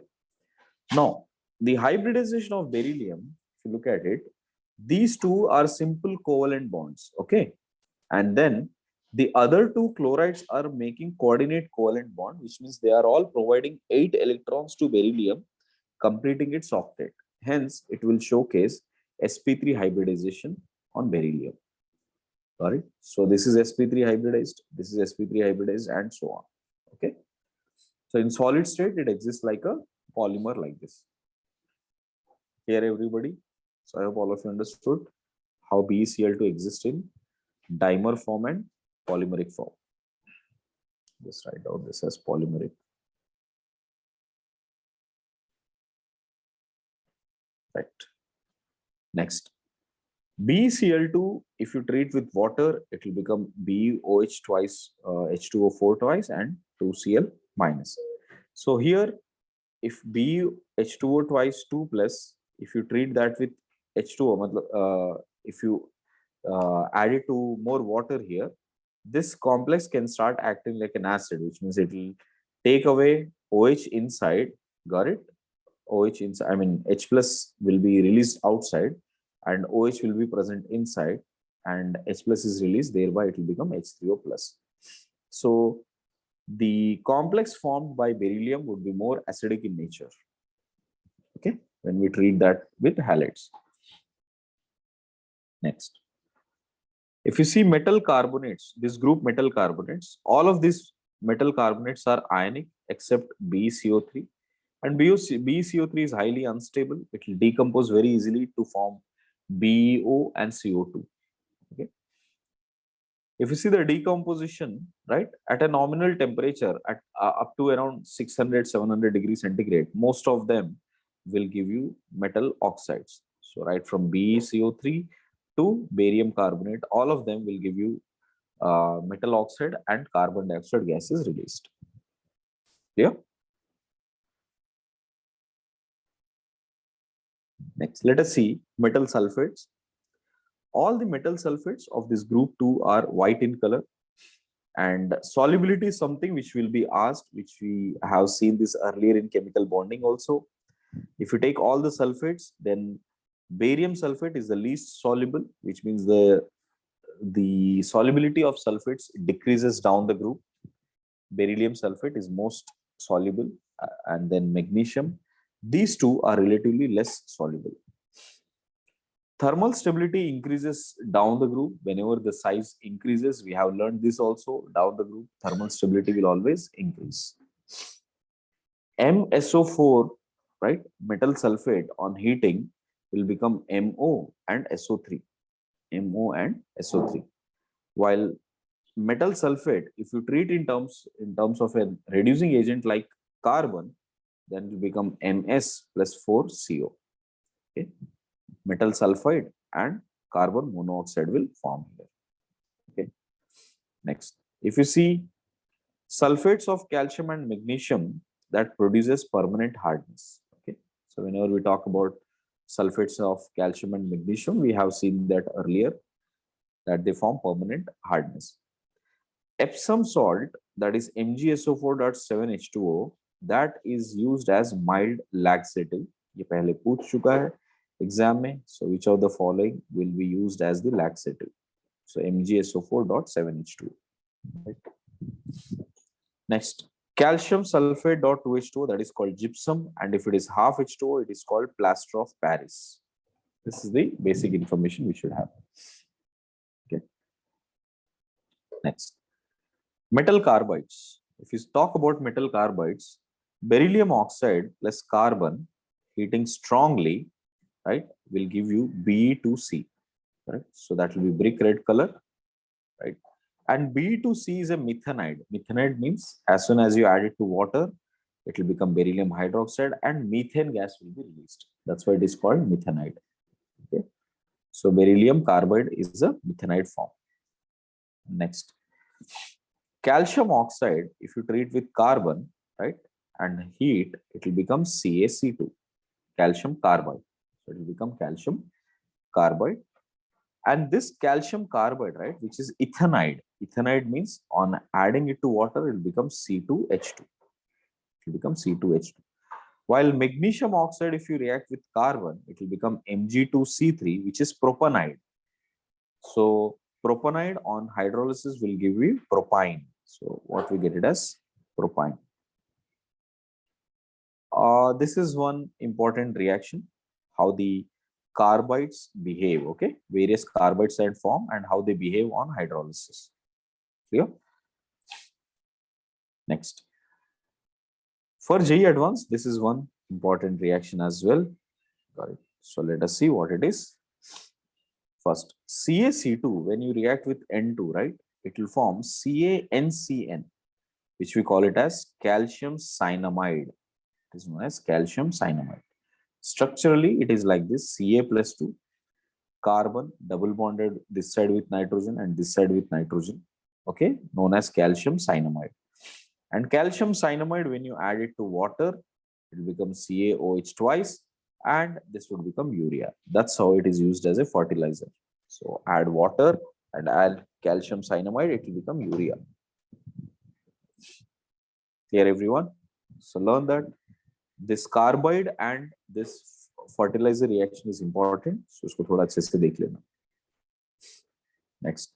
Now, the hybridization of beryllium, if you look at it, these two are simple covalent bonds. Okay, and then the other two chlorides are making coordinate covalent bond, which means they are all providing 8 electrons to beryllium, completing its octet. Hence, it will showcase sp3 hybridization on beryllium. Got it? So this is sp3 hybridized, this is sp3 hybridized, and so on. Okay. So in solid state, it exists like a polymer like this. Here, everybody. So I hope all of you understood how BeCl2 exists in dimer form and polymeric form. Just write down this as polymeric. Right. Next, BeCl2, if you treat with water, it will become BOH twice, H2O4 twice, and 2Cl minus. So here, if BH2O twice 2 plus, if you treat that with H2O, if you add it to more water here, this complex can start acting like an acid, which means it will take away OH inside. Got it? OH inside, I mean H plus will be released outside and OH will be present inside, and H plus is released, thereby it will become H3O plus. So the complex formed by beryllium would be more acidic in nature. Okay, when we treat that with halides. Next, if you see metal carbonates, this group metal carbonates, all of these metal carbonates are ionic except BeCO3. And BeCO3 is highly unstable. It will decompose very easily to form BeO and CO2. Okay. If you see the decomposition, right, at a nominal temperature at up to around 600-700 degrees centigrade, most of them will give you metal oxides. So right from BeCO3 to barium carbonate, all of them will give you metal oxide and carbon dioxide gas is released. Clear? Next, let us see metal sulfates. All the metal sulfates of this group 2 are white in color, and solubility is something which will be asked, which we have seen this earlier in chemical bonding also. If you take all the sulfates, then barium sulfate is the least soluble, which means the solubility of sulfates decreases down the group. Beryllium sulfate is most soluble, and then magnesium. These two are relatively less soluble. Thermal stability increases down the group whenever the size increases. We have learned this also. Down the group, thermal stability will always increase. MSO4, right, metal sulfate on heating will become MO and SO3. MO and SO3. While metal sulfate, if you treat in terms of a reducing agent like carbon, then it will become MS plus 4CO. Okay. Metal sulfide and carbon monoxide will form here. Okay. Next, if you see sulfates of calcium and magnesium, that produces permanent hardness. Okay. So whenever we talk about sulfates of calcium and magnesium, we have seen that earlier, that they form permanent hardness. Epsom salt, that is MgSO4.7H2O, that is used as mild laxative. ये पहले पूछ चुका है exam में. So which of the following will be used as the laxative? So MgSO4.7H2O. Right. Next, calcium sulfate.2H2O, that is called gypsum, and if it is half H2O, it is called plaster of Paris. This is the basic information we should have. Okay. Next, metal carbides. If you talk about metal carbides, beryllium oxide plus carbon heating strongly, right, will give you Be2C, right? So that will be brick red color, right? And Be2C is a methanide. Methanide means as soon as you add it to water, it will become beryllium hydroxide and methane gas will be released. That's why it is called methanide. Okay. So beryllium carbide is a methanide form. Next, calcium oxide, if you treat with carbon, right, and heat, it will become CaC2, calcium carbide. So it will become calcium carbide. And this calcium carbide, right, which is ethanide. Ethanide means on adding it to water, it will become C2H2. It will become C2H2. While magnesium oxide, if you react with carbon, it will become Mg2C3, which is propanide. So propanide on hydrolysis will give you propine. So what we get it as propine. This is one important reaction, how the carbides behave. Okay, various carbides and form and how they behave on hydrolysis. Clear? Next, for JEE Advanced, this is one important reaction as well. Got it. So let us see what it is. First, CaC2, when you react with N2, right, it will form CaNCN, which we call it as calcium cyanamide. It is known as calcium cyanamide. Structurally, it is like this: Ca plus 2, carbon double bonded this side with nitrogen and this side with nitrogen. Okay, known as calcium cyanamide. And calcium cyanamide, when you add it to water, it will become CaOH twice, and this would become urea. That's how it is used as a fertilizer. So add water and add calcium cyanamide, it will become urea. Clear, everyone? So learn that this carbide and this fertilizer reaction is important. So isko thoda अच्छे से देख लेना. Next,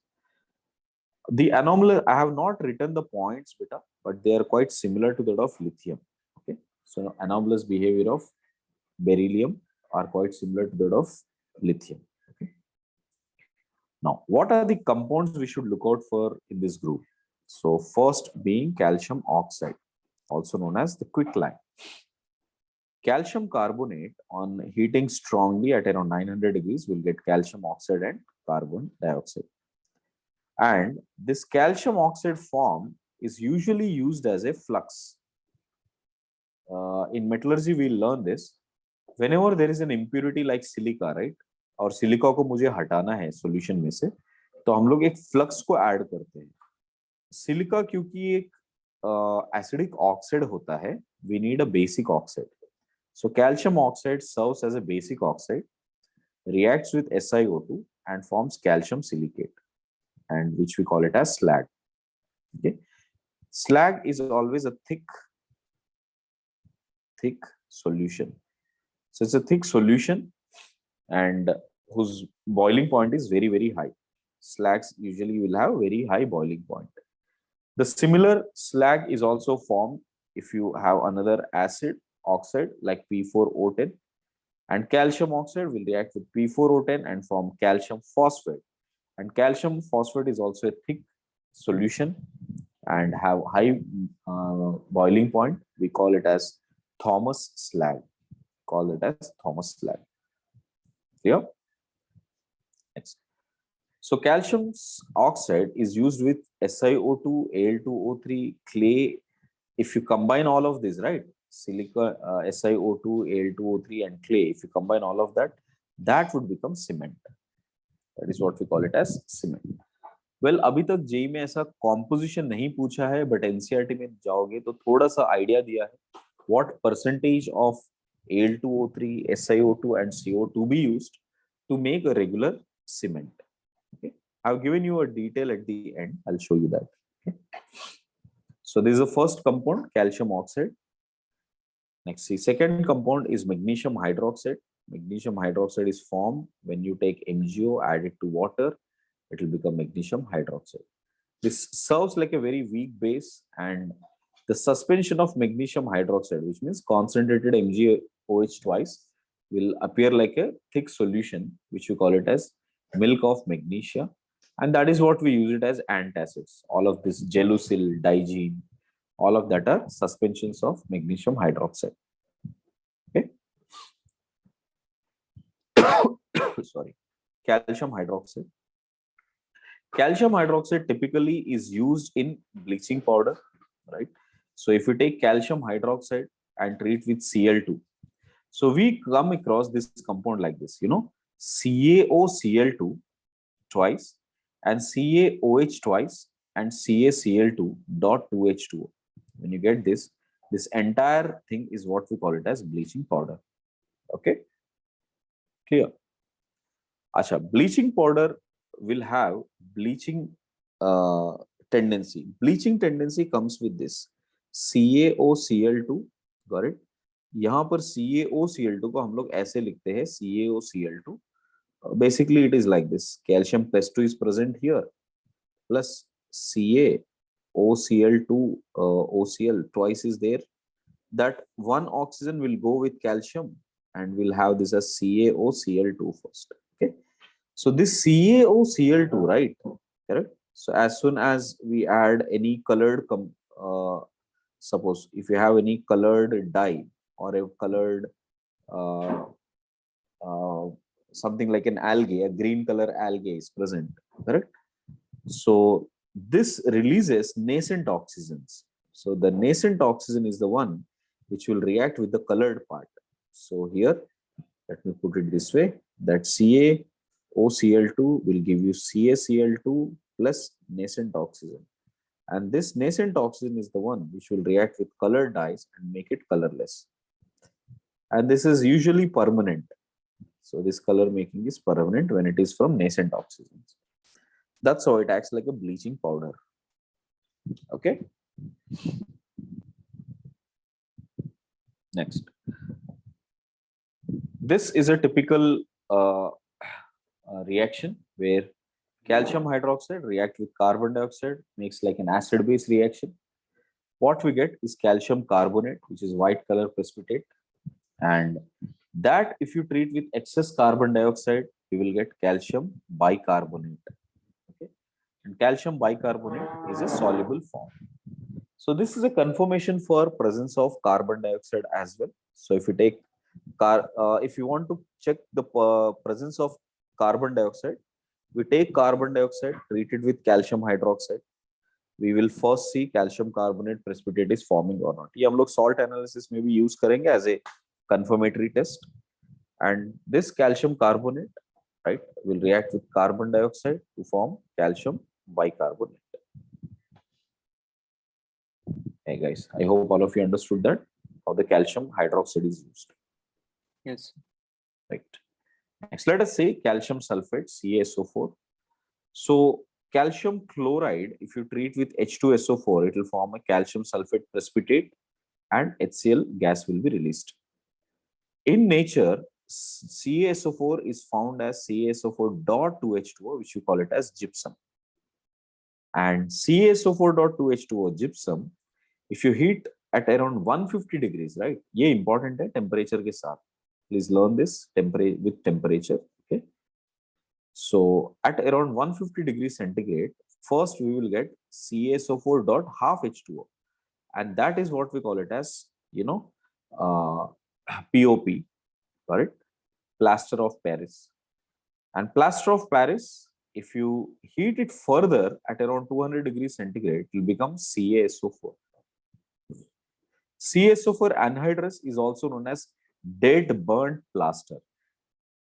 the anomalous, I have not written the points, beta, but they are quite similar to that of lithium. Okay, so anomalous behavior of beryllium are quite similar to that of lithium. Okay. Now, what are the compounds we should look out for in this group? So first being calcium oxide, also known as the quicklime. Calcium carbonate on heating strongly at around 900 degrees will get calcium oxide and carbon dioxide. And this calcium oxide form is usually used as a flux. In metallurgy, we learn this. Whenever there is an impurity like silica, right? और silica को मुझे हटाना है solution में से, तो हम लोग एक फ्लक्स को ऐड करते हैं. सिलिका क्योंकि एक एसिडिक ऑक्साइड होता है, we need a basic oxide. So calcium oxide serves as a basic oxide, reacts with SiO2 and forms calcium silicate, and which we call it as slag. Okay, slag is always a thick solution. So it's a thick solution and whose boiling point is very, very high. Slags usually will have very high boiling point. The similar slag is also formed if you have another acid oxide like P4O10, and calcium oxide will react with P4O10 and form calcium phosphate. And calcium phosphate is also a thick solution and have high boiling point. We call it as Thomas slag. Call it as Thomas slag. Clear? Next. So calcium oxide is used with SiO2, Al2O3, clay. If you combine all of this, right? Silica, SiO2, Al2O3 and clay, if you combine all of that, that would become cement. That is what we call it as cement. Well, अभी तक JEE में ऐसा composition नहीं पूछा है, but NCERT में जाओगे तो थोड़ा सा idea दिया है what percentage of Al2O3, SiO2 and CO2 be used to make a regular cement. Okay, I've given you a detail at the end. I'll show you that. Okay. So this is the first compound, calcium oxide. Next, the second compound is magnesium hydroxide. Magnesium hydroxide is formed when you take MgO, add it to water, it will become magnesium hydroxide. This serves like a very weak base, and the suspension of magnesium hydroxide, which means concentrated MgOH twice, will appear like a thick solution, which we call it as milk of magnesia. And that is what we use it as antacids. All of this gelusil, digen, all of that are suspensions of magnesium hydroxide. Okay. Sorry. Calcium hydroxide. Calcium hydroxide typically is used in bleaching powder, right? So if you take calcium hydroxide and treat with Cl2, so we come across this compound like this, you know, CaOCl2 twice and CaOH twice and CaCl2 dot 2H2O. When you get this entire thing is what we call it as bleaching powder. Okay, clear? Acha, bleaching powder will have bleaching tendency. Bleaching tendency comes with this CaOCl2. Got it? यहाँ पर CaOCl2 को हम लोग ऐसे लिखते हैं CaOCl2. Basically, it is like this. Calcium plus2 is present here, plus CaOCl2 OCl twice is there. That one oxygen will go with calcium, and we'll have this as CaOCl2 first. Okay. So this CaOCl2, right? Correct. So as soon as we add any colored, suppose if you have any colored dye or a colored something like an algae, a green color algae is present, correct? So this releases nascent oxygens. So the nascent oxygen is the one which will react with the colored part. So here, let me put it this way, that CaOCl2 will give you CaCl2 plus nascent oxygen. And this nascent oxygen is the one which will react with colored dyes and make it colorless. And this is usually permanent. So this color making is permanent when it is from nascent oxygens. That's how it acts like a bleaching powder. Okay. Next. This is a typical reaction where calcium hydroxide reacts with carbon dioxide, makes like an acid-base reaction. What we get is calcium carbonate, which is white color precipitate. And that if you treat with excess carbon dioxide, you will get calcium bicarbonate. Okay. And calcium bicarbonate is a soluble form. So this is a confirmation for presence of carbon dioxide as well. So if you take if you want to check the presence of carbon dioxide, we take carbon dioxide, treat it with calcium hydroxide. We will first see calcium carbonate precipitate is forming or not. ये हम लोग salt analysis में भी use करेंगे as a confirmatory test. And this calcium carbonate, right, will react with carbon dioxide to form calcium bicarbonate. Hey guys, I hope all of you understood that how the calcium hydroxide is used. Yes. Right. Next, let us say calcium sulfate, CaSO4. So calcium chloride, if you treat with H2SO4, it will form a calcium sulfate precipitate and HCl gas will be released. In nature, CaSO4 is found as CaSO4 dot 2H2O, which we call it as gypsum. And CaSO4 dot 2H2O gypsum, if you heat at around 150 degrees, right? ये important है temperature के साथ. Please learn this with temperature. Okay. So at around 150 degrees centigrade, first we will get CaSO4 dot half H2O, and that is what we call it as, POP, correct? Plaster of Paris. And plaster of Paris, if you heat it further at around 200 degrees centigrade, it will become CaSO4. CaSO4 anhydrous is also known as dead burnt plaster.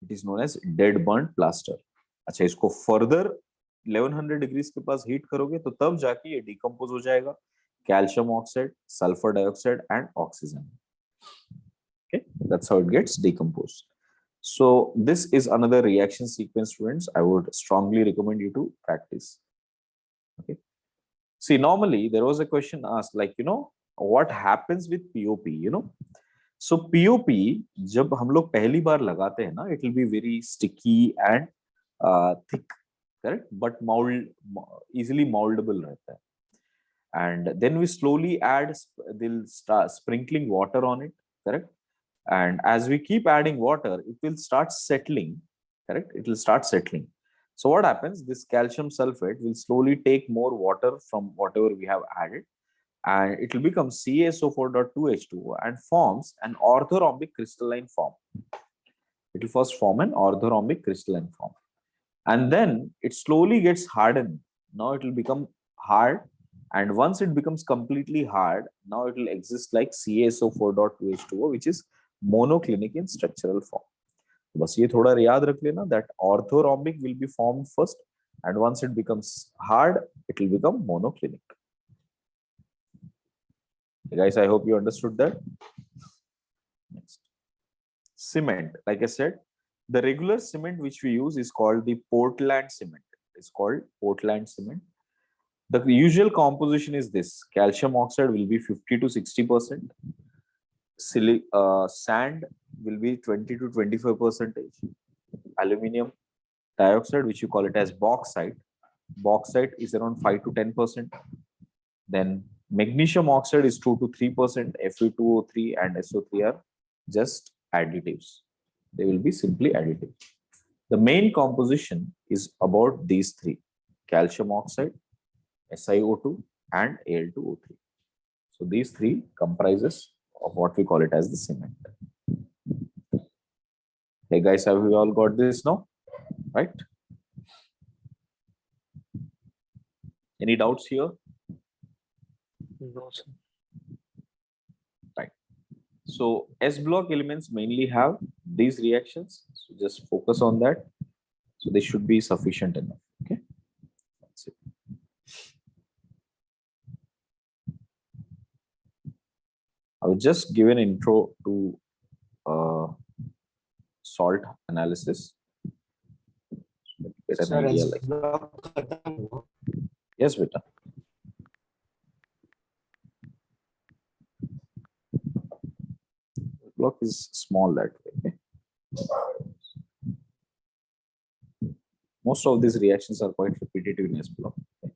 It is known as dead burnt plaster. अच्छा, इसको further 1100 degrees के पास heat करोगे तो तब जाके ये decompose हो जाएगा calcium oxide, sulfur dioxide and oxygen. Okay, that's how it gets decomposed. So this is another reaction sequence, students. I would strongly recommend you to practice. Okay. See, normally there was a question asked like, what happens with POP, So POP, जब हम लोग पहली बार लगाते हैं ना, it will be very sticky and thick, correct? But easily moldable रहता है. And then we slowly add, they'll start sprinkling water on it, correct? And as we keep adding water, it will start settling, correct? It will start settling. So what happens? This calcium sulfate will slowly take more water from whatever we have added, and it will become CaSO4.2H2O and forms an orthorhombic crystalline form. It will first form an orthorhombic crystalline form, and then it slowly gets hardened. Now it will become hard, and once it becomes completely hard, now it will exist like CaSO4.2H2O, which is monoclinic in structural form. बस ये थोड़ा याद रख लेना that orthorhombic will be formed first, and once it becomes hard, it will become monoclinic. Okay, guys, I hope you understood that. Next, cement. Like I said, the regular cement which we use is called the Portland cement. It's called Portland cement. The usual composition is this: calcium oxide will be 50 to 60%. Sand will be 20 to 25%. Aluminum dioxide, which you call it as bauxite. Bauxite is around 5 to 10%. Then magnesium oxide is 2 to 3%. Fe2O3 and SO3 are just additives. They will be simply additives. The main composition is about these three: calcium oxide, SiO2 and Al2O3. So these three comprises of what we call it as the cement. Hey guys, have we all got this now? Right? Any doubts here? No, sir. Right. So S block elements mainly have these reactions. So just focus on that. So they should be sufficient enough. Okay. That's it. I will just give an intro to salt analysis. Get an Sir, idea S like block खत्म हुआ. yes, beta. Block is small that way. Okay? Most of these reactions are quite repetitive in S block. Okay?